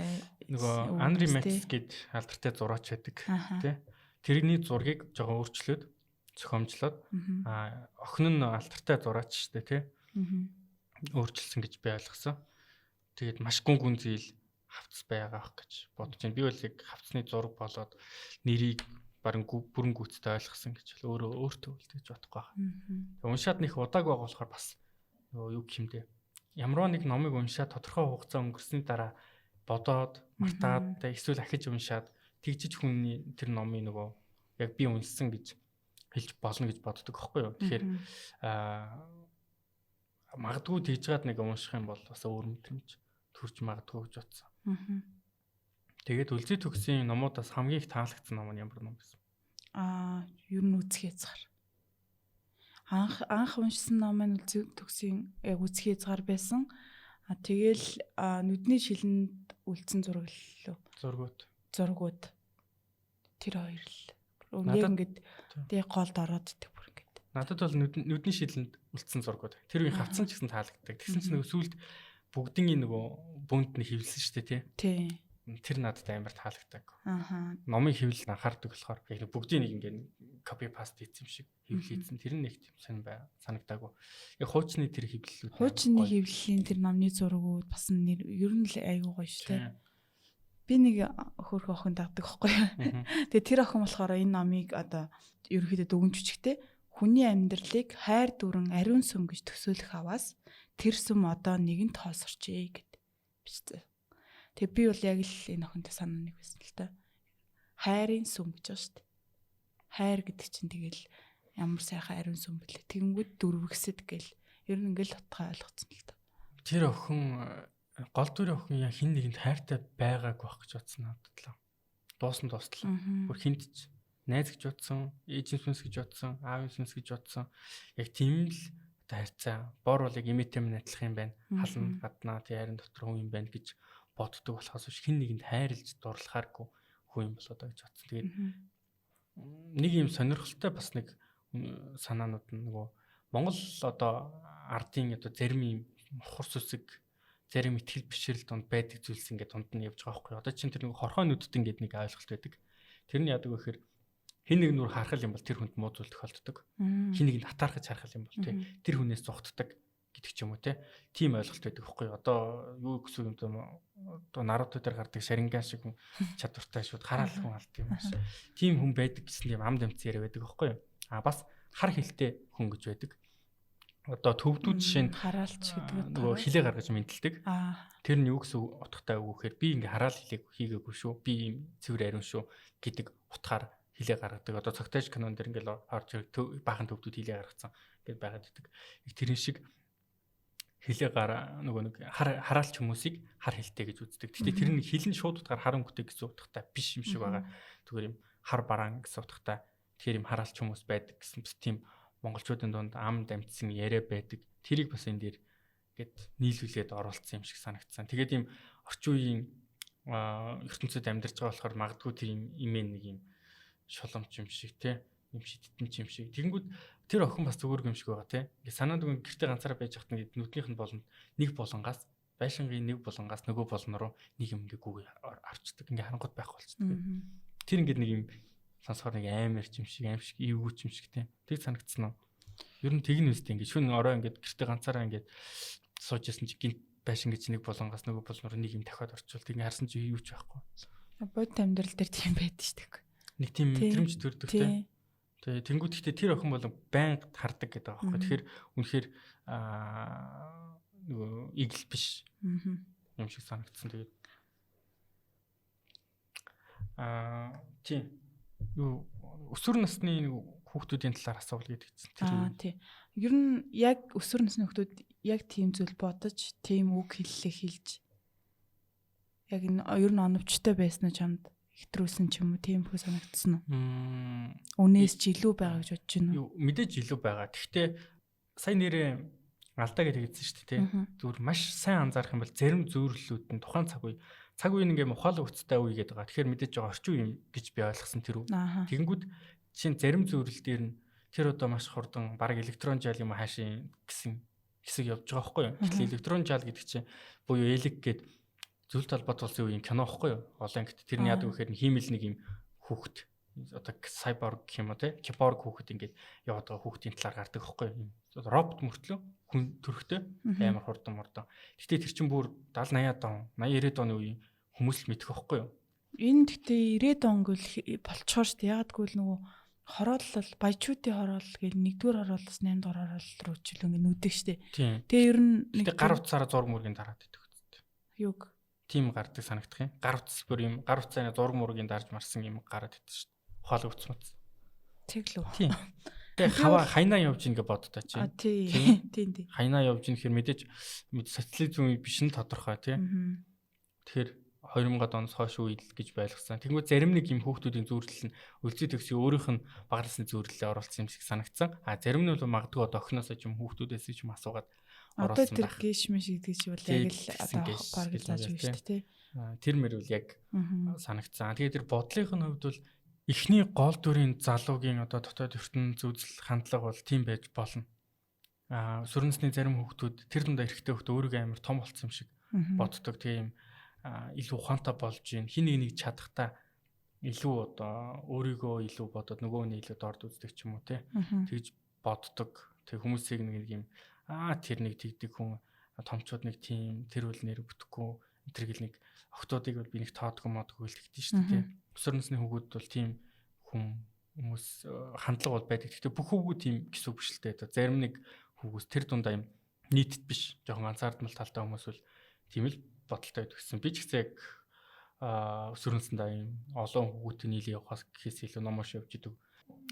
нөгөө Андри Матис гээд алдартай зураач байдаг тий. Тэрний зургийг жоо өөрчлөөд зохиомжлоод охин нь алдартай зураач шүү дээ тий. Өөрчилсөн гэж би ойлгосон. Тэгээд маш гүн зээл хавцс байгаа ах гэж бодож байна. Би бол яг хавцсны зураг болоод нэрийг барин бүрэн гүйцэд ойлгосон гэж өөртөө үлдээж бодохгүй байна. Уншаад нэг удааг байгаа болохоор бас юу гэмдэ. Ямарваа нэг номыг уншаад тодорхой хугацаа өнгөрсөний дараа бодоод мартаад эсвэл ахиж уншаад тэгжиж хүний тэр номын нөгөө яг би уншсан гэж хэлж болно гэж боддог байхгүй юу. Тэгэхээр магадгүй тэгжгаад нэг унших юм бол бас өөр мэдрэмж төрж магадгүй гэж бодсон. Тэгээд үлзий төгсийн номуудаас хамгийн их таалагдсан ном нь ямар ном байсан? Ер нь үзхий хязгаар. Анх уншсан ном нь үлзий төгсийн яг үзхий хязгаар байсан. Тэгэл нүдний шилэнд үлдсэн зургууд тэр хоёр л яг ингээд тэг голд ороод идэх бүр ингээд. Надад бол нүдний шилэнд үлдсэн зургууд. Тэр үеийн хавцсан ч гэсэн таалагддаг. Тэгсэн чинь нөгөө сүлд бүгдийн нөгөө бүнд нь хөвлөсөн шүү дээ тий. Тэр надад амар таалагддаг. Номын хөвлөл анхаардаг болохоор яг бүгдийн нэг ингээд копи паст хийсэн юм шиг хөвлөйцэн тэр нэг тийм сонь санагдаагүй. Яг хуучны тэр хөвлөлүүд. Хуучны хөвлөлийн тэр номны зургууд бас нэр ер нь л айгүй гоё шүү дээ. Би нэг хөөрхөн охин дагдаг байхгүй. Тэгээ тэр охин болохоор энэ номыг одоо ерөөхдөө дүгнж үчигтэй хүний амьдралыг хайр дүрэн ариун сүм гэж төсөөлөх аваас тэр сүм одоо нэгэн тоосорчээ гэд бичсэн. Тэгээ би бол яг л энэ охинтой санаа нэг байсан л та. Хайрын сүм гэж байна шүү дээ. Хайр гэдэг чинь тэгэл ямар сайхан ариун сүм бэлээ. Тэгэнгүүт дөрвөгсөд гэл ер нь ингээл утгаа ойлгоцсон л та. Тэр охин гол дүрийн охин яа хин нэгэнд хайртай байгааг байх гэж бодсон надад л. Дуустлаа. Бүр хинт ч найз гэж бодсон, ээжийн сүнс гэж бодсон, аавын сүнс гэж бодсон. Яг тийм л хайрцаа. Бор бол яг имэтэм найдлах юм байна. Хална гаднаа тий хайрын дотор хүн юм байна гэж боддог болохоос хин нэгэнд хайрлж дурлахааргүй хүн юм болоо даа гэж бодсон. Тэгээд нэг юм сонирхолтой бас нэг санаанууд нөгөө Монгол одоо ардын одоо зарим юм мохор сүсэг зарим ихтгэл бишрэл донд байдаг зүйлс ингээд дунд нь явж байгаа байхгүй. Одоо чинь тэр нэг хорхой нүдтэн гэдэг нэг ойлголт байдаг. Тэр нь яадаг вэ гэхээр хин нэг нүр харахал юм бол тэр хүнд муу зүйл тохиолддог. Хин нэгэнд хатаархаж харахал юм бол тэр хүнээс зугтдаг гэдэг ч юм уу те. Тийм ойлголт байдаг байхгүй. Одоо юу гэсэн юм одоо Наруто дээр гардаг Sharingan шиг хүн чадвартай шууд хараал хүн алд юм ааш. Тийм хүн байдаг гэсэн юм ам дамц яриа байдаг байхгүй. Бас хар хилтэй хүн гэж байдаг. Одоо төвдүүд жишээ нь хараалч гэдэг нөгөө хилээ гаргаж мэдлдэг. Тэр нь юу гэсэн утгатай үг гэхээр би ингээ хараал хилээг хийгээгүй шүү. Би ийм цэвэр ариун шүү гэдэг утгаар хилээ гаргадаг. Одоо цогтойч канон дэр ингээл орж ирэх баахан төвдүүд хилээ гаргацсан гэдээ байгаад байдаг. Их тэрэн шиг хилээ нөгөө нэг хараалч хүмүүсийг хар хилтэй гэж үздэг. Гэхдээ тэр нь хил нь шууд утгаар хар өнгөтэй гэсэн утгатай биш юм шиг байгаа. Зүгээр юм хар бараан гэсэн утгатай тэр юм хараалч хүмүүс байдаг гэсэн тийм монголчуудын дунд ам дамжсан яриа байдаг. Тэрийг бас энэ дээр гээд нийлүүлээд оруулсан юм шиг санагдсан. Тэгээд ийм орчин үеийн ертөнцид амьдарч байгаа болохоор магадгүй тэр юм имэн нэг юм шоломч юм шиг те юм шидтэн юм шиг. Тэгэнгүүт тэр охин бас зүгээр юм шиг байгаа те. Ингээ санаад үгүй гэртээ ганцаараа байж хат нэг нүднийх нь болонд нэг болонгаас байшингийн нэг болонгаас нөгөө болгон руу нэг юм ингээ гүг авчдаг. Ингээ харангуут байхгүй болчихдог. Тэр ингээ нэг юм сонсохоор нэг амар юм шиг эвгүүч юм шиг те. Тэг санагдсан уу? Ер нь тэг нь үстэй ингээ шүн орой ингээ гэртээ ганцаараа ингээ сууж ясан чи гинт байшин гэж нэг болонгаас нөгөө болгон руу нэг юм дахиад орчвол тэг ингээ харсан чи юу ч байхгүй. Бод амьдрал дээр тийм байдаг шүү дээ. Нэг тийм мэдрэмж төрдөг те. Тэгээ тэнгуү гэхдээ тэр охин бол байнга хардаг гэдэг байгаа байхгүй. Тэгэхээр үнэхээр нөгөө игэл биш юм шиг санагдсан. Тэгээд тийм юу өсвөр насны нэг хүүхдүүдийн талаар асуувал гэдэг чинь. Тийм. Ер нь яг өсвөр насны хүүхдүүд яг тийм зүйл бодож, тийм үг хэллээ хэлж яг энэ ер нь оновчтой байсан нь чамд хэтрүүлсэн ч юм уу тийм хөө санагдсан уу? Үнээс ч илүү байгаа гэж бодож байна уу? Мэдээж илүү байгаа. Гэхдээ сая нэрээ алдаа гэдэг хэлсэн шүү дээ. Зүгээр маш сайн анзаарах юм бол зарим зүйрлэлүүд нь тухайн цаг үеийн ингээм ухаалаг хүчтэй үе гэдэг байгаа. Тэгэхээр мэдээж байгаа орчин үе юм гэж би ойлгосон тэр үг. Тэгэнгүүт чинь зарим зүйрлэл дээр нь тэр одоо маш хурдан баг электрон жаал юм хаашийн гэсэн хэсэг явж байгаа байхгүй юу? Тэгэхээр электрон жаал гэдэг чинь буюу элег гэдэг зүйл талбайд болсон үеийн кино байхгүй юу? Олон гэт тэрний яадаг гэхээр хиймэл нэг юм хүүхэд одоо сайборг гэх юм уу те киборг хүүхэд ингээд яваад байгаа хүүхдийн талаар гардаг байхгүй юу? Робот мөртлөө хүн төрхтэй амар хурдан мордон. Гэтэ тэр чинь бүр 70 80-аад он 80 90-ад оны үеийн хүмүүс л мэдэх байхгүй юу? Энэ гэтээ 90-ад он гэл болцохоор шүү дээ. Яагадгүй л нөгөө хороолол баячуудын хороол гэж 1-р хороолоос 8-р хороол руу ч л ингэ нүдэг штэ. Тэгээ ер нь нэг гар утсаараа зураг мөргийн дараад идэх үстэй. Юг. Тим гардаг санагдах юм. Гар утас бүр юм гар утсааны зураг мөргийн дарж марсан юм гараад идэх штэ. Ухаалаг утас мэт. Тэг л үү. Тийм. Тэгээ хаваа хайнаа явж ийн гэж боддоо чи. Тийм. Хайнаа явж ийн гэхээр мэдээж социализм биш нь тодорхой тий. Тэгэхээр 2000-ад оноос хойш үйл гэж байлгасан. Тэгмээ зарим нэг юм хүүхдүүдийн зүйрлэл нь өлзий төгсөй өөрийнх нь бага насны зүйрлэлээ оруулсан юм шиг санагдсан. Зарим нь бол магадгүй одоо охиноос ч юм хүүхдүүдээс ч юм асуугаад оруулсан байх. Одоо тэр гişмэш гэдэг чи бол яг л одоо баг зааж байна шүү дээ тий. Тэр мөр бол яг санагдсан. Тэгээ тэр бодлынх нь хувьд бол эхний гол дүрийн залуугийн одоо дотоод ертөнц үзэл хандлага бол тийм байж болно. Сүрэнсний зарим хүүхдүүд тэр дундаа эрэхтэй хүүхдээ өөрийгөө амар том болсон юм шиг боддог. Тийм илүү ухаантай болж гин хин нэг чадахтаа илүү одоо өөрийгөө илүү бодоод нөгөө нь илүү дорд үздэг ч юм уу те тэгж боддог. Тэг хүмүүсийг нэг юм тэр нэг тэгдэг хүн томчууд нэг тийм тэр үл нэр бүтэхгүй тэр гэл нэг охтуудыг бол би нэг тоодгүй модгүй л тэгдэж шүү дээ те. Өсвөрнсний хүүгүүд бол тийм хүмүүс хандлага бол байдаг. Гэхдээ бүх хүүгүүд тийм гэсэн үг биш л дээ. Зарим нэг хүүгүүс тэр дундаа юм нийтэд биш жоохон анзаардмал талтай хүмүүс бол тийм л бодолтой байдаг гэсэн. Би ч гэсэн яг өсвөрнсөндөө юм олон хүүгүүдийн нийлээ явахаас гэхээс илүү номоош явж идэг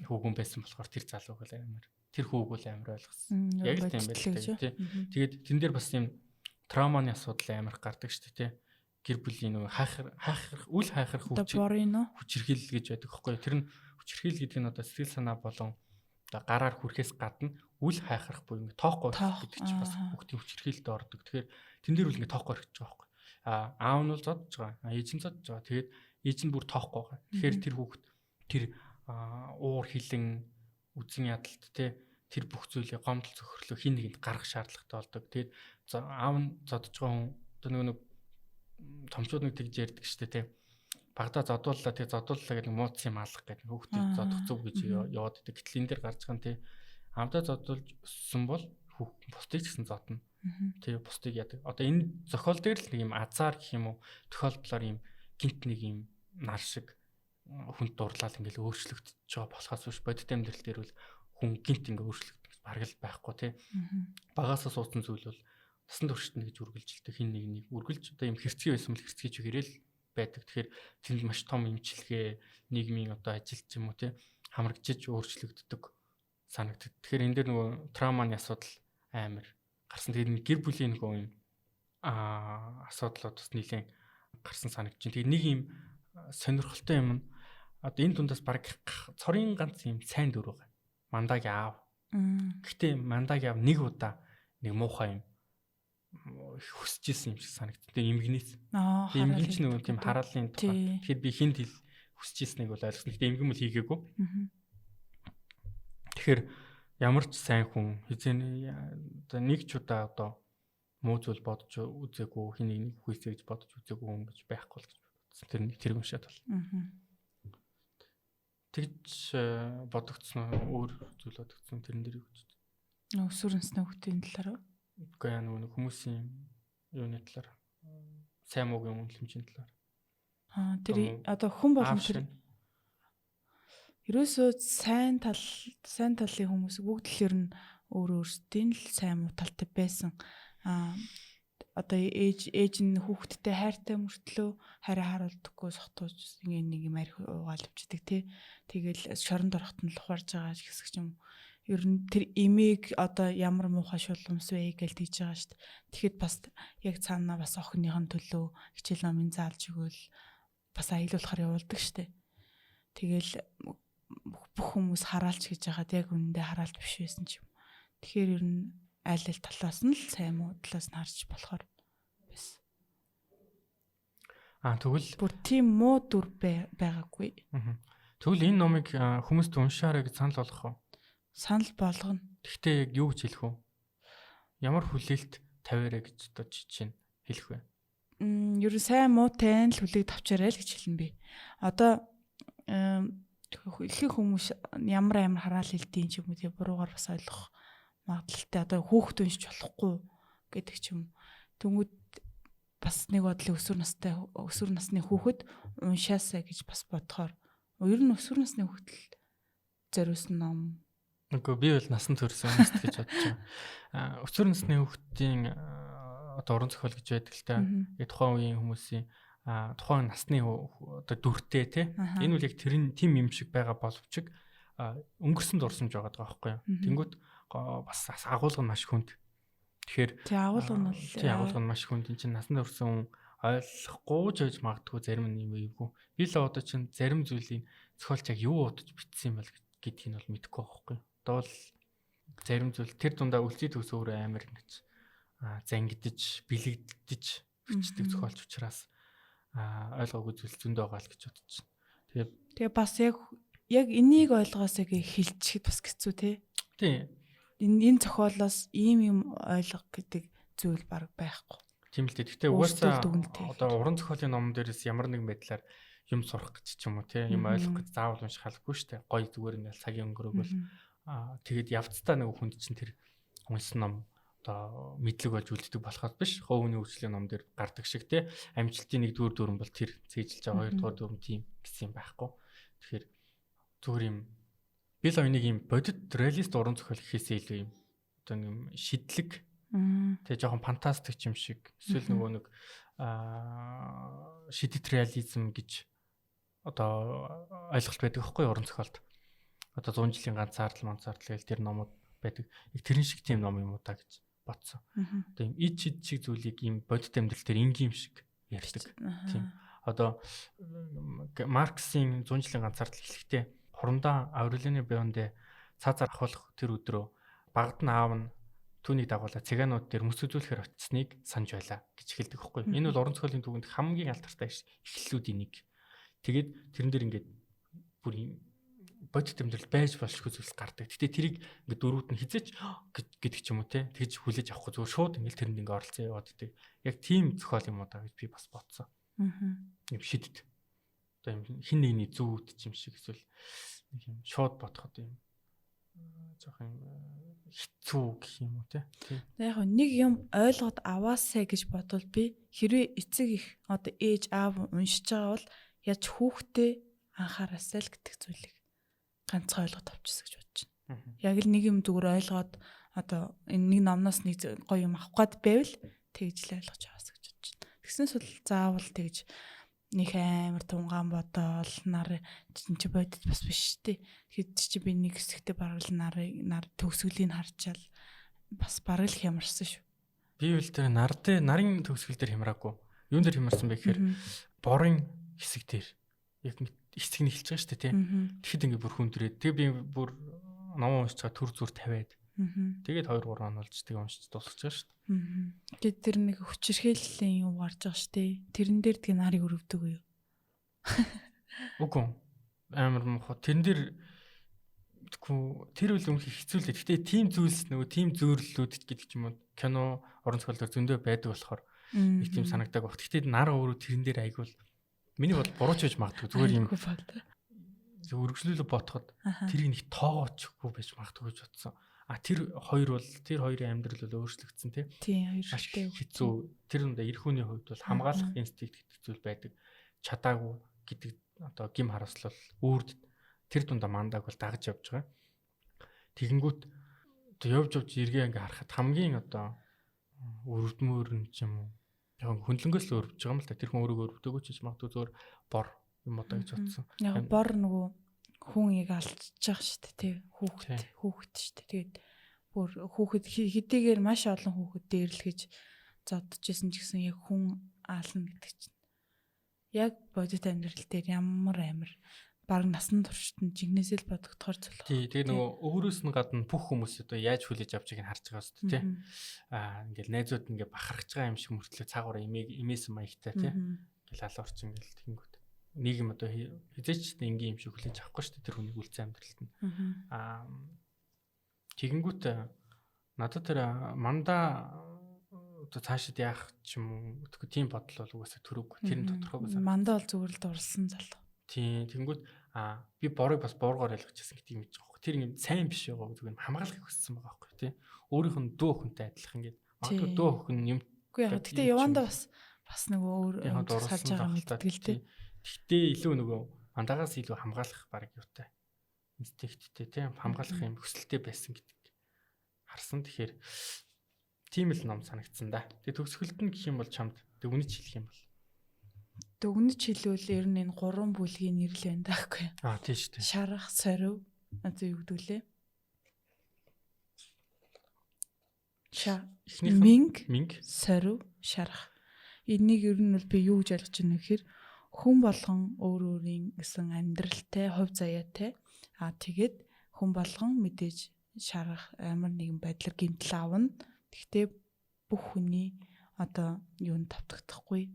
хүүгэн байсан болохоор тэр залууг бол амар тэр хүүг бол амар ойлгосон. Яг л тийм байлтай тий. Тэгээд тэн дээр бас юм трауманы асуудал амар гардаг шүү дээ тий. Гэр бүлийн нөгөө хайхрах үл хайхрах хүчирхийлэл гэж байдаг байхгүй. Тэр нь хүчирхийлэл гэдэг нь одоо сэтгэл санаа болон одоо гараар хүрхээс гадна үл хайхрах буюу ингээ тоохгүй гэдэг чинь бас хүүхдийн хүчирхийлэлд ордог. Тэгэхээр тэн дээр үл ингээ тоохгүй орчих байгаа байхгүй. Аав нь бол зодж байгаа. Ээж нь зодж байгаа. Тэгээд ээж нь бүр тоохгүй байгаа. Тэгэхээр тэр хүүхд тэр уур хилэн үзэн ядалт тэр бүх зүйлийг гомдол цохирлоо хин нэгэнд гаргах шаардлагатай болдог. Тэгээд аав нь зодж байгаа хүн одоо нөгөө томчууд нэг тэгж ярьдаг штэ тий. Багада зодууллаа тий зодууллаа гэдэг мууц юм алах гэдэг хүүхдээ зодох зүг гэж яваад идэг. Гэтэл энэ дээр гарч байгаа нь тий амдаа зодуулж өссөн бол бусдыг ч гэсэн зодно. Тий бусдыг яадаг. Одоо энэ зохиол дээр л нэг юм азар гэх юм уу тохиолдлоор юм гинт нэг юм нар шиг хүнд дурлал ингээл өөрчлөгдөж байгаа болохоос биш бодит амьдрал дээр бол хүн гинт ингээ өөрчлөгдөх бараг л байхгүй тий. Багаасаа суудсан зүйл бол тасан туршид нэгж үргэлжилдэг хин нэг үргэлж одоо юм хэрцгий байсан бол хэрцгийч гэрэл байдаг. Тэгэхээр тэнд маш том имчилгээ нийгмийн одоо ажил ч юм уу тий хамрагдж өөрчлөгддөг санагддаг. Тэгэхээр энэ дээр нөгөө трауманы асуудал амар гарсан. Тэгээд гэр бүлийн нөгөө юм асуудлууд бас нэлээд гарсан санагдаж байна. Тэгээд нэг юм сонирхолтой юм одоо энэ дундаас баг цорын ганц юм сайн дүр байгаа. Мандагийн аав. Гэхдээ мандагийн аав нэг удаа нэг муухай юм хүсэж исэн юм шиг санагдав. Тэгээ эмгэнээс. Эмгэнч нөгөө тийм хараалын тухай. Тэгэхээр би хинт хэл хүсэж ирснийг бол ойлгосон. Гэхдээ эмгэн мөл хийгээгүй. Тэгэхээр ямар ч сайн хүн одоо нэг ч удаа одоо муу зүйл бодож үзээгүй хин нэг хүсэж бодож үзээгүй хүн гэж байхгүй л гэж бодсон. Тэр нэг тэр уншаад бол. Тэгж бодогдсон өөр зүйл бодогдсон тэрэн дээр юу гэж. Өсвөрнсний хүүхдийн талаар. Үгүй яа нөгөө хүмүүсийн юуны талаар сайн муугийн үнэлэмжийн талаар. Тэр одоо хүн болгон тэр ерөөсөө сайн талын хүмүүс бүгд л ер нь өөрсдийн л сайн муу талтай байсан. Одоо ээж нь хүүхдтэй хайртай мөртлөө хараа харуулдаггүй сохтууж нэг юм арх угаал өвчдөг тий. Тэгэл шоронд орохт нь лухарж байгаа хэсэг ч юм. Ер нь тэр имийг одоо ямар муухай шулмс вэ гэж тийж байгаа шүү дээ. Тэгэхэд бас яг цаанаа бас охиныхон төлөө хичээл номын заалж өгөөл бас аялуулахаар явуулдаг шүү дээ. Тэгэл бүх хүмүүс хараалч гэж яагаад яг үнэндээ хараалт биш байсан ч юм. Тэгэхээр ер нь аль талаас нь л сайн муу талаас нь харж болохоор байсан. Тэгвэл Бүр тийм муу дүр байгаагүй. Тэгвэл энэ номыг хүмүүст уншаарай гэж санал болгох уу? Санал болгоно. Гэхдээ яг юу гэж хэлэх вэ? Ямар хүлээлт тавиарай гэж одоо жишээ нь хэлэх вэ? Ер нь сайн муутай л хүлээг тавчаарай л гэж хэлнэ би. Одоо ихэнх хүмүүс ямар хараал хэлдэг ч юм уу тий буруугаар бас ойлгох магадлалтай. Одоо хүүхэд уншиж болохгүй гэдэг ч юм. Тэнгүүд бас нэг бодлын өсвөр насны хүүхэд уншаасаа гэж бас бодохоор ер нь өсвөр насны хүүхэд зориулсан ном. Үгүй би бол насан турш хүмүүст гэж бодож байгаа. Өсвөр насны хүүхдийн одоо уран зохиол гэж байдаг л та. Тухайн үеийн хүмүүсийн тухайн насны одоо дүртэй тий. Энэ үл яг тийм юм шиг байгаа боловч өнгөрсөн дурсамж байгаа байхгүй юу. Тэнгүүт бас агуулга нь маш хүнд. Тэгэхээр агуулга нь маш хүнд. Энд чинь насанд хүрсэн ойлгохгүй ч байж магадгүй зарим нь юм ийгүү. Би л одоо чинь зарим зүйлийг зохиолч яг юу удаж бичсэн юм бол гэдгийг нь бол мэдэхгүй байхгүй. Одоо бол зарим зүйл тэр дундаа үлций төгс өөр амар ингэж зангидж, бэлэгдэж бичдэг зохиолч учраас ойлгоогүй зүйл зөндөө байгаа л гэж бодож байна. Тэгээ бас яг энийг ойлгоосоо хэлчихэд бас хэцүү тий. Тий. Энэ зохиолоос ийм юм ойлгох гэдэг зүйл баг байхгүй. Тийм л дээ. Гэхдээ угаасаа одоо уран зохиолын ном дээрээс ямар нэгэн байдлаар юм сурах гэж ч юм уу тий юм ойлгох гэж заавал унших халбгүй шүү дээ. Гоё зүгээр ингээл цагийн өнгөрөөгөл тэгээд явцдаа нэг хүнд чинь тэр уншсан ном одоо мэдлэг болж үлддэг болохоос биш. Хөвөний үйлчлэлийн ном дээр гардаг шиг тий амжилтын нэгдүгээр дүрэн бол тэр цээжилж байгаа хоёрдугаар дүрэн тийм гэсэн юм байхгүй. Тэгэхээр зүгээр юм би л нэг юм бодит реалист уран зохиол гэхээсээ илүү юм одоо нэг шидлэг тэгээ жоохон фантастик юм шиг эсвэл нөгөө нэг шидэт реализм гэж одоо ойлголт байдаг байхгүй уран зохиолд. Одоо 100 жилийн ганцаардал гээл тэр номууд байдаг. Яг тэрэн шиг тийм ном юм уу та гэж бодсон. Одоо ийм ид шиг зүйлийг ийм бодит амьдрал дээр ингийн шиг ярьдаг. Тийм. Одоо Марксийн 100 жилийн ганцаардал эхлэхдээ хурандаа Аурелиано Биондэ цаазаар ахуулах тэр өдрөө багад нь аав нь түүнийг дагуулаад цыгаанууд дээр мөс үзүүлэхээр очсныг санаж байлаа гэж хэлдэг байхгүй. Энэ бол уран зохиолын түүхэнд хамгийн алдартай эхлэлүүдийн нэг. Тэгээд тэрэн дээр ингээд бүр юм бодит амьдрал байж болшгүй зүйлс гардаг. Гэтэ тэрийг ингээд дөрүүд нь хизээч гэдэг ч юм уу те. Тэгж хүлээж авахгүй зүгээр шууд ингээд тэрэнд ингээд оролцоо яваад идэг. Яг тийм зохиол юм уу та гэж би бас бодсон. Юм шидэт. Одоо юм хин нэгний зүүд юм шиг эсвэл нэг юм шууд бодоход юм жоох юм хэцүү гэх юм уу те. Яг нэг юм ойлгоод аваасаа гэж бодвол би хэрвээ эцэг их одоо ээж аав уншиж байгаа бол яаж хүүхдээ анхаараасаа л гэдэг зүйлийг ганцхан ойлгоод авчихсан гэж бодож байна. Яг л нэг юм зүгээр ойлгоод одоо энэ нэг номноос нэг гоё юм авах гээд байвал тэгж л ойлгож аваасаа гэж бодож байна. Тэгснээс бол заавал тэгж нэг амар тунгаан бодоол нар чи бодит бас биш тий. Тэгэхэд чи би нэг хэсэгтээ бараг л нар төгсгөлийг харчаал бас бараг л хямарсан шүү. Би үл тэр нарын төгсгөл дээр хямраагүй. Юун дээр хямарсан бэ гэхээр борын хэсэг дээр яг эцэг нь эхэлж байгаа шүү дээ тий. Тэгэхэд ингээ бүр хүндрээд тэг би бүр ном уншиж байгаа төр зүр тавиад. Тэгээд 2 3 онолж тэг уншиж дуусгаж байгаа шүү дээ. Тэгээд тэр нэг хүчирхээллийн юм гарч байгаа шүү дээ. Тэрэн дээр тэг нарыг өрөвдөг үү? Үгүй амар мохо тэрэн дээр тэр үл өмнөх хэцүү л дээ. Гэтэ тийм зүйлс нөгөө тийм зөөрлөлүүд гэдэг ч юм уу кино уран зохиолоор зөндөө байдаг болохоор их тийм санагдаг баг. Гэтэ нар өөрөө тэрэн дээр айгуул миний бол бурууч байж магадгүй зүгээр юм өргөжлөлөө ботход тэрийг нэг тоогоочгүй байж магадгүй гэж бодсон. Тэр хоёр бол тэр хоёрын амьдрал бол өөрчлөгдсөн тий. Тийм хоёр хэцүү. Тэр нүдэ эр хүний хувьд бол хамгаалах инстинкт гэдэг зүйл байдаг. Чадаагүй гэдэг одоо гим хараслал үрд тэр дундаа мандаг бол дагаж явж байгаа. Тэгэнгүүт одоо явж эргээ ингээ харахад хамгийн одоо өрөвдмөр юм ч юм уу. Яг хөндлөнгөөс л өрөвж байгаа юм л та. Тэр хүн өөрийгөө өрөвдөгөө ч гэж магадгүй зөөр бор юм одоо гэж бодсон. Яг бор нөгөө хүн яг алдчихж байгаа шүү дээ тий. Хүүхэд шүү дээ. Тэгээд бүр хүүхэд хэдийгээр маш олон хүүхэд дээрлэхэж зодож исэн ч гэсэн яг хүн аална гэдэг чинь. Яг бодит амьдрал дээр ямар амар баг насан туршид нь жигнэсэл бодогдохоор цолох. Тий, тэгээ нөгөө өөрөөс нь гадна бүх хүмүүс одоо яаж хүлээж авч байгааг нь харж байгаа шүү дээ, тий. Ингээл найзууд ингээ бахархаж байгаа юм шиг мөртлөө цаагаараа имээсэн маягтай, тий. Ингээл алуурч ингээл тэнгүүд. Нийгэм одоо хизээч энгийн юм шиг хүлээж авахгүй шүү дээ тэр хүний үлцэн амьдралд нь. Тэгэнгүүт надад тэр мандаа одоо цаашид яах ч юм уу үгүй тийм бодол бол угаасаа төрөв. Тэр нь тодорхойгоо санагдав. Мандаа бол зүгээр л дурлсан залуу. Тийм тэгэнгүүт би борыг бас бооргоор ялгажсэн гэдэг юм гэж байгаа. Тэр юм сайн биш байгаа зүгээр хамгаалахыг хүссэн байгаа байхгүй тий. Өөрийнх нь дөө хүнтэй адилхан ингээд магадгүй дөө хүн юм. Үгүй яг гэхдээ явандаа бас нөгөө өөр салж байгаа мэддэг л тий. Гэхдээ илүү нөгөө мандагаас илүү хамгаалах баг юутай. Инстинкттэй тий хамгаалах юм хүсэлтэй байсан гэдэг харсан. Тэгэхээр тийм л ном санагдсан да. Тэгээ төгсгөлд нь гэх юм бол чамд дүгнэж хэлэх юм бол дүгнэж хэлвэл ер нь энэ 3 бүлгийн нэр л байна даахгүй. Тийм шүү дээ. Шарах, сорив одоо юу гэдүүлээ? Минг, сорив, шарах. Энийг ер нь бол би юу гэж ойлгож байна гэхээр хүн болгон өөр өөрийн гэсэн амьдралтай, хувь заяатай. Тэгээд хүн болгон мэдээж шарах амар нэгэн байдлаар гэмтэл авна. Гэхдээ бүх хүний одоо юунд тавтагдахгүй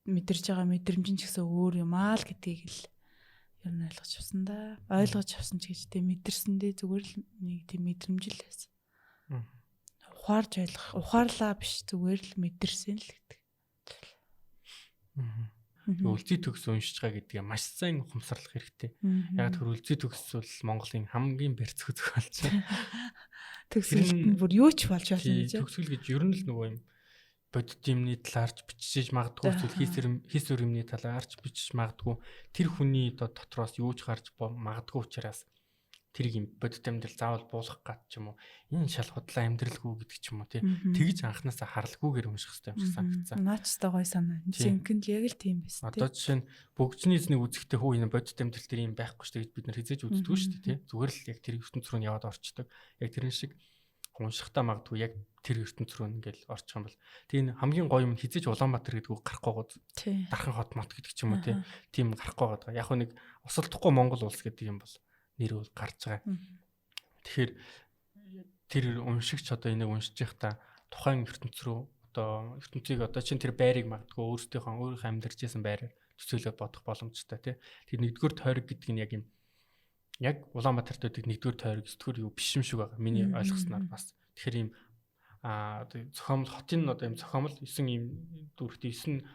мэдэрч байгаа мэдрэмж нь ч гэсэн өөр юм аа л гэдгийг л ер нь ойлгож авсан да. Ойлгож авсан ч гэж тийм мэдэрсэндээ зүгээр л нэг тийм мэдрэмж л байсан. Ухаарлаа биш зүгээр л мэдэрсэн л гэдэг. Үлзий төгс уншиж байгаа гэдгийг маш сайн ухамсарлах хэрэгтэй. Яг тэр үлзий төгс бол Монголын хамгийн бэрцэх үзэх болж байна. Төгсгөлд нь бүр юу ч болж болно гэж. Төгсгөл гэж ер нь л нөгөө юм бодит юмны талаарч бичиж магадгүй эсвэл хийс өрөмний талаарч бичиж магадгүй тэр хүний дотроос юу ч гарч магадгүй учраас тэр юм бодит амьдрал заавал буулгах гад ч юм уу энэ шал худлаа амьдралгүй гэдэг ч юм уу тэгж анханасаа харалгүйгээр унших хэрэгтэй юм шиг санагдсан. Наач та гой санаа. Жинхэнэ л яг л тийм байсан. Одоо жишээ нь бөгжний эзнийг үзэхдээ хөө энэ бодит амьдрал тэр юм байхгүй шүү дээ гэж бид нар хизээж үздэггүй шүү дээ тий. Зүгээр л яг тэр ертөнц рүү яваад орчдөг. Яг тэрэн шиг уншихтаа магадгүй яг тэр ертөнц рүү ингээл орчих юм бол тийм хамгийн гоё юм хизээж Улаанбаатар гэдэг үг гарахгүй гоо. Дархан хот мот гэдэг ч юм уу тийм гарахгүй гоо. Яг нэг усалдахгүй Монгол улс гэдэг юм бол нэр бол гарч байгаа. Тэгэхээр тэр уншигч одоо энийг уншиж байхдаа тухайн ертөнц рүү одоо ертөнцийг одоо чинь тэр байрыг магадгүй өөрийнхөө амьдарч байсан байраар төсөөлөд бодох боломжтой тий. Тэр нэгдүгээр тойрог гэдэг нь яг юм яг Улаанбаатарт байдаг нэгдүгээр тойрог зөвхөн юу биш юм шиг байгаа. Миний ойлгосноор бас. Тэгэхээр ийм одоо зохиомл хотын одоо ийм зохиомл 9 ийм дүрхтэй 9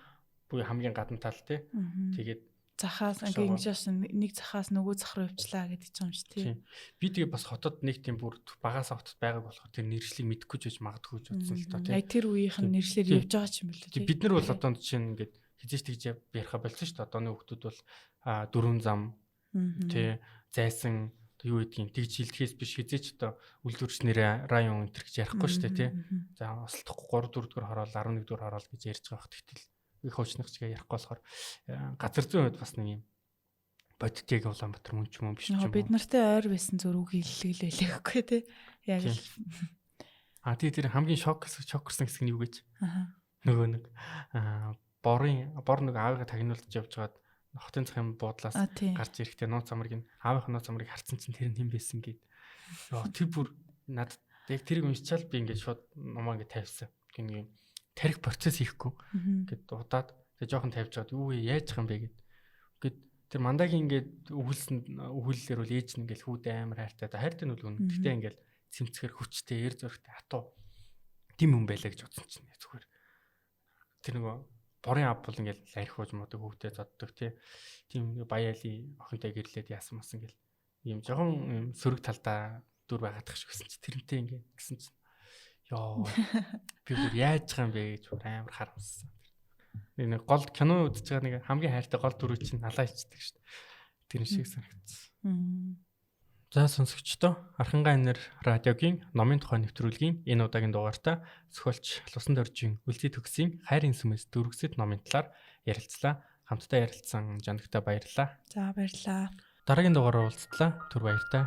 буюу хамгийн гадна тал тий. Тэгээд захаас ингэж нэг захаас нөгөө зах руу явчлаа гэдэг ч юм шиг тий. Би тэгээ бас хотод нэг тийм бүр багаас хотод байгааг болохоор тэр нэршлиг мэдэхгүй ч гэж магадгүй ч үзсэн л тоо тий. Яг тэр үеийнх нь нэршлэр явж байгаа ч юм болоо тий. Бид нар бол одоо чинь ингээд хизээч тэгж яриха болсон шүү дээ. Одооны хүмүүс бол дөрвөн зам тий зайсан юу гэдгийг тэгж хилдэхээс биш хизээч одоо үйлдвэрчнэрээ район энэ гэж ярихгүй шүү дээ тий. За осолдохгүй 3 4 дугаар хороол 11 дугаар хороол гэж ярьж байгаа хот гэтэл их хуучнах чигээ ярихгүй болохоор газар зүйн хувьд бас нэг юм бодит яг Улаанбаатар мөн ч юм биш ч юм уу. Бид нартай ойр байсан зүрх хэллэг л байлээхгүй тий. Яг л тэгээ тэр хамгийн шокерсэн хэсэг нь юу гэж нөгөө нэг бор нэг аавыгаа тагнуулж явж байгаад хотын захын буудлаас гарч ирэхдээ нууц амрыг аавынхаа нууц амрыг харцсан чинь тэр нь хэн байсан гээд тэр бүр надад яг тэрийг уншичаал би ингээд шууд номоо ингээд тавьсан. Гэнэ юм тарих процесс хийхгүй ингээд удаад тэг жоохон тавьж байгаад юу яаж байгаа юм бэ гэд тэр мандагийн ингээд өгүүлэлээр бол ээж нь ингээд хүүд амар хайртай хайртай нь үл гэнэ. Гэтэ ингээд цэмцгэр хүчтэй эр зөрөгтэй хатуу тийм хүн байлаа гэж бодсон чинь зүгээр тэр нөгөө борын ав бол ингээд архиуж модог хөвгтэй зоддог тийм баяали охинтой гэрлээд яасан мас ингээд ийм жоохон сөрөг талдаа дүр байгаадах шиг байсан чи тэрнтэй ингээд гэсэн чинь ёо би бүр яаж байгаа юм бэ гэж амар харамссан. Нэг гол кино үзэж байгаа нэг хамгийн хайртай гол дүрийг чинь алаа ичдэг шүү дээ. Тэр шиг санагдсан. За сонсогчдоо Архангай нэр радиогийн номын тухай нэвтрүүлгийн энэ удаагийн дугаартаа зохиолч Лусан Доржийн Үлзий төгсийн хайрын сүмэс дөрвөсөд номын талаар ярилцлаа. Хамтдаа ярилцсан Жанагтай баярлалаа. За баярлалаа. Дараагийн дугаараар уулзтлаа. Түр баяртай.